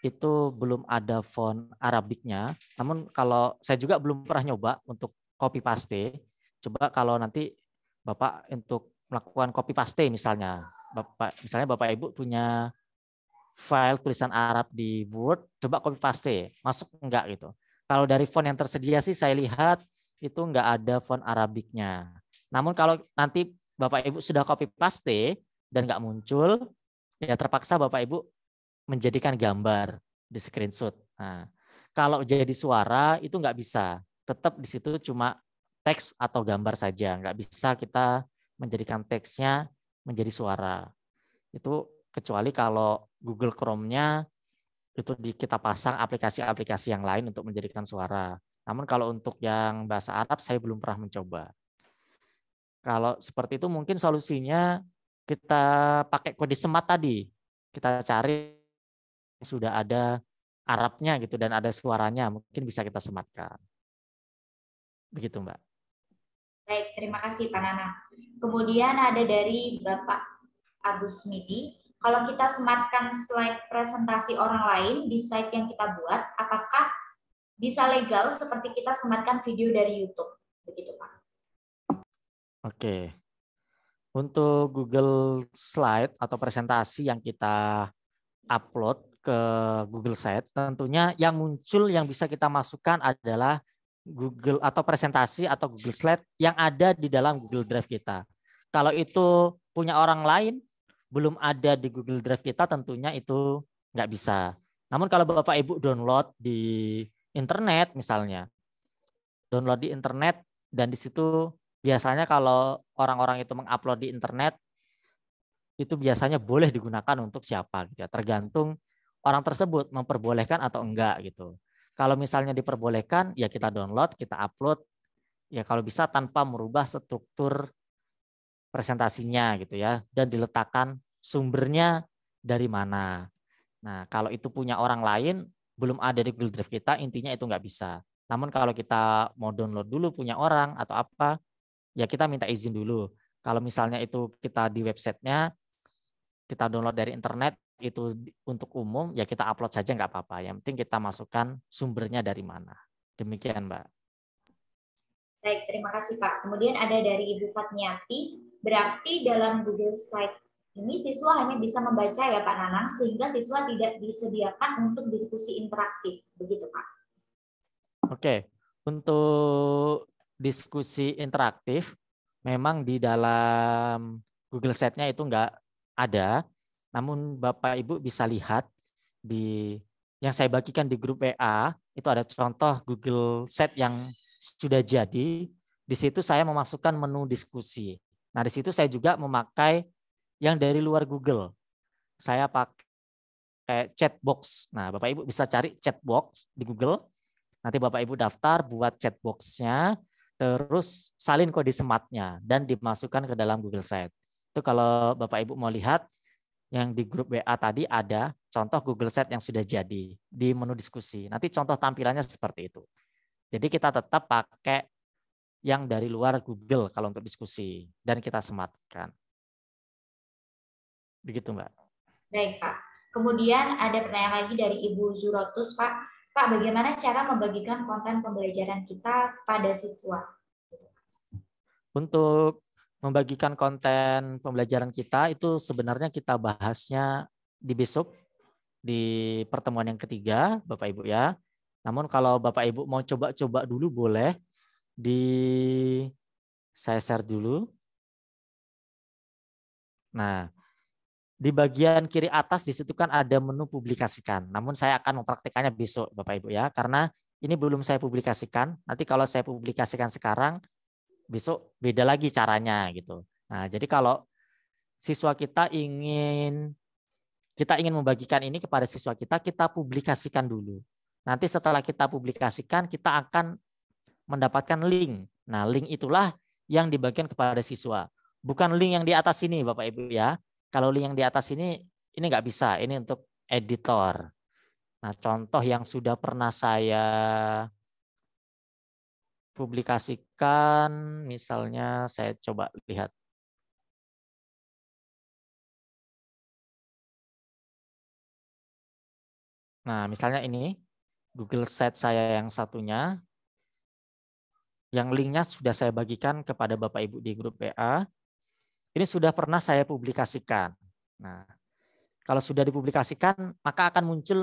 itu belum ada font Arabiknya. Namun kalau saya juga belum pernah nyoba untuk copy paste. Coba kalau nanti Bapak untuk melakukan copy paste misalnya. Bapak Ibu punya file tulisan Arab di Word, coba copy paste, masuk enggak gitu. Kalau dari font yang tersedia sih saya lihat itu enggak ada font Arabiknya. Namun kalau nanti Bapak Ibu sudah copy paste dan enggak muncul, ya terpaksa Bapak Ibu menjadikan gambar di screenshot. Nah, kalau jadi suara itu enggak bisa. Tetap di situ cuma teks atau gambar saja. Enggak bisa kita menjadikan teksnya menjadi suara. Itu kecuali kalau Google Chrome-nya itu kita pasang aplikasi-aplikasi yang lain untuk menjadikan suara. Namun kalau untuk yang bahasa Arab saya belum pernah mencoba. Kalau seperti itu mungkin solusinya kita pakai kode semat tadi. Kita cari sudah ada Arabnya gitu dan ada suaranya, mungkin bisa kita sematkan. Begitu, Mbak. Baik, terima kasih Pak Nana. Kemudian ada dari Bapak Agus Midi, kalau kita sematkan slide presentasi orang lain di slide yang kita buat, apakah bisa legal seperti kita sematkan video dari YouTube? Begitu, Pak. Oke. Untuk Google Slide atau presentasi yang kita upload ke Google Slide, tentunya yang muncul yang bisa kita masukkan adalah Google atau presentasi atau Google Slide yang ada di dalam Google Drive kita. Kalau itu punya orang lain, belum ada di Google Drive kita, tentunya itu nggak bisa. Namun kalau Bapak Ibu download di internet misalnya, download di internet dan di situ biasanya kalau orang-orang itu mengupload di internet, itu biasanya boleh digunakan untuk siapa gitu ya. Tergantung orang tersebut memperbolehkan atau enggak gitu. Kalau misalnya diperbolehkan ya kita download, kita upload ya kalau bisa tanpa merubah struktur presentasinya gitu ya dan diletakkan sumbernya dari mana. Nah, kalau itu punya orang lain belum ada di Google Drive kita, intinya itu nggak bisa. Namun kalau kita mau download dulu punya orang atau apa, ya kita minta izin dulu. Kalau misalnya itu kita di websitenya, kita download dari internet, itu untuk umum, ya kita upload saja nggak apa-apa. Yang penting kita masukkan sumbernya dari mana. Demikian, Mbak. Baik, terima kasih Pak. Kemudian ada dari Ibu Fatmiati, berarti dalam Google Slide ini siswa hanya bisa membaca ya Pak Nanang, sehingga siswa tidak disediakan untuk diskusi interaktif. Begitu Pak. Oke, untuk diskusi interaktif, memang di dalam Google Slide-nya itu nggak ada, namun Bapak Ibu bisa lihat di yang saya bagikan di grup WA, itu ada contoh Google Slide yang sudah jadi. Di situ saya memasukkan menu diskusi. Nah, di situ saya juga memakai yang dari luar Google. Saya pakai chatbox. Nah, Bapak Ibu bisa cari chatbox di Google. Nanti Bapak Ibu daftar buat chatbox-nya, terus salin kode sematnya dan dimasukkan ke dalam Google Slide. Itu kalau Bapak Ibu mau lihat yang di grup WA tadi ada contoh Google Slide yang sudah jadi di menu diskusi. Nanti contoh tampilannya seperti itu. Jadi kita tetap pakai yang dari luar Google kalau untuk diskusi dan kita sematkan. Begitu, Mbak. Baik, Pak. Kemudian ada pertanyaan lagi dari Ibu Zurotus, Pak. Pak, bagaimana cara membagikan konten pembelajaran kita pada siswa? Untuk membagikan konten pembelajaran kita itu sebenarnya kita bahasnya di besok di pertemuan yang ketiga, Bapak Ibu ya. Namun kalau Bapak Ibu mau coba-coba dulu boleh saya share dulu. Nah, di bagian kiri atas di situ kan ada menu publikasikan. Namun saya akan mempraktikannya besok Bapak Ibu ya, karena ini belum saya publikasikan. Nanti kalau saya publikasikan sekarang, besok beda lagi caranya gitu. Nah, jadi kalau siswa kita ingin membagikan ini kepada siswa kita publikasikan dulu. Nanti setelah kita publikasikan, kita akan mendapatkan link. Nah, link itulah yang dibagikan kepada siswa. Bukan link yang di atas ini, Bapak Ibu ya. Kalau link yang di atas ini nggak bisa. Ini untuk editor. Nah, contoh yang sudah pernah saya publikasikan, misalnya saya coba lihat. Nah, misalnya ini Google Sheet saya yang satunya, yang linknya sudah saya bagikan kepada Bapak Ibu di grup WA. Ini sudah pernah saya publikasikan. Nah, kalau sudah dipublikasikan, maka akan muncul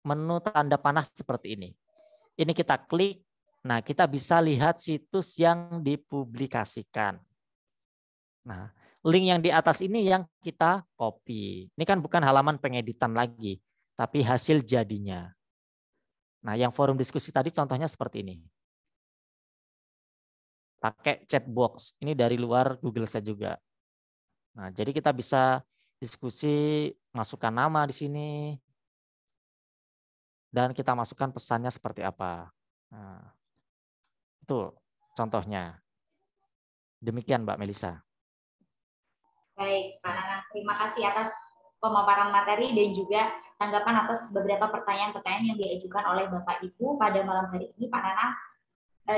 menu tanda panah seperti ini. Ini kita klik, nah kita bisa lihat situs yang dipublikasikan. Nah, link yang di atas ini yang kita copy. Ini kan bukan halaman pengeditan lagi, tapi hasil jadinya. Nah, yang forum diskusi tadi contohnya seperti ini. Pakai chatbox, ini dari luar Google Sheet juga. Nah, jadi kita bisa diskusi, masukkan nama di sini, dan kita masukkan pesannya seperti apa. Nah, itu contohnya. Demikian Mbak Melisa. Baik, Pak Nanang. Terima kasih atas pemaparan materi dan juga tanggapan atas beberapa pertanyaan-pertanyaan yang diajukan oleh Bapak Ibu pada malam hari ini, Pak Nanang.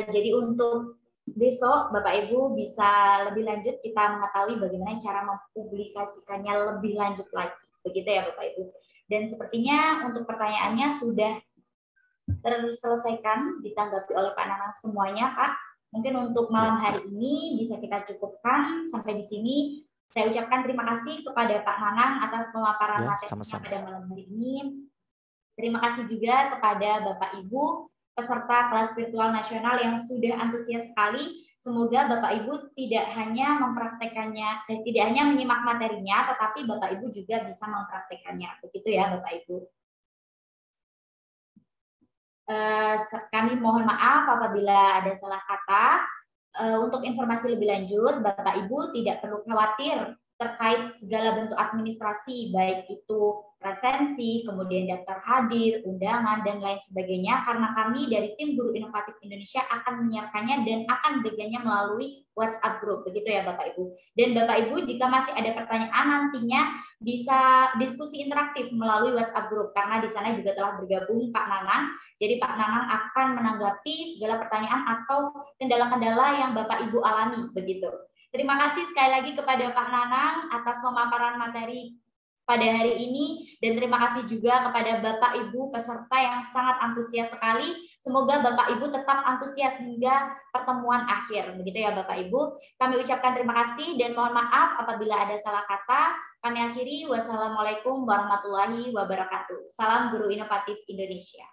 Jadi untuk besok Bapak Ibu bisa lebih lanjut kita mengetahui bagaimana cara mempublikasikannya lebih lanjut lagi. Begitu ya Bapak Ibu. Dan sepertinya untuk pertanyaannya sudah terselesaikan, ditanggapi oleh Pak Nanang semuanya, Pak. Mungkin untuk malam hari ini bisa kita cukupkan sampai di sini. Saya ucapkan terima kasih kepada Pak Nanang atas pemaparan materinya pada malam hari ini. Terima kasih juga kepada Bapak Ibu peserta kelas virtual nasional yang sudah antusias sekali. Semoga Bapak Ibu tidak hanya mempraktekannya, tidak hanya menyimak materinya, tetapi Bapak Ibu juga bisa mempraktekannya. Begitu ya Bapak Ibu. Kami mohon maaf apabila ada salah kata. Untuk informasi lebih lanjut, Bapak Ibu tidak perlu khawatir terkait segala bentuk administrasi, baik itu presensi, kemudian daftar hadir, undangan, dan lain sebagainya, karena kami dari tim Guru Inovatif Indonesia akan menyiapkannya dan akan bagiannya melalui WhatsApp group, begitu ya Bapak Ibu. Dan Bapak Ibu jika masih ada pertanyaan nantinya bisa diskusi interaktif melalui WhatsApp group, karena di sana juga telah bergabung Pak Nanang. Jadi Pak Nanang akan menanggapi segala pertanyaan atau kendala-kendala yang Bapak Ibu alami, begitu. Terima kasih sekali lagi kepada Pak Nanang atas pemaparan materi pada hari ini, dan terima kasih juga kepada Bapak Ibu peserta yang sangat antusias sekali. Semoga Bapak Ibu tetap antusias hingga pertemuan akhir, begitu ya Bapak Ibu. Kami ucapkan terima kasih dan mohon maaf apabila ada salah kata. Kami akhiri, wassalamualaikum warahmatullahi wabarakatuh. Salam Guru Inovatif Indonesia.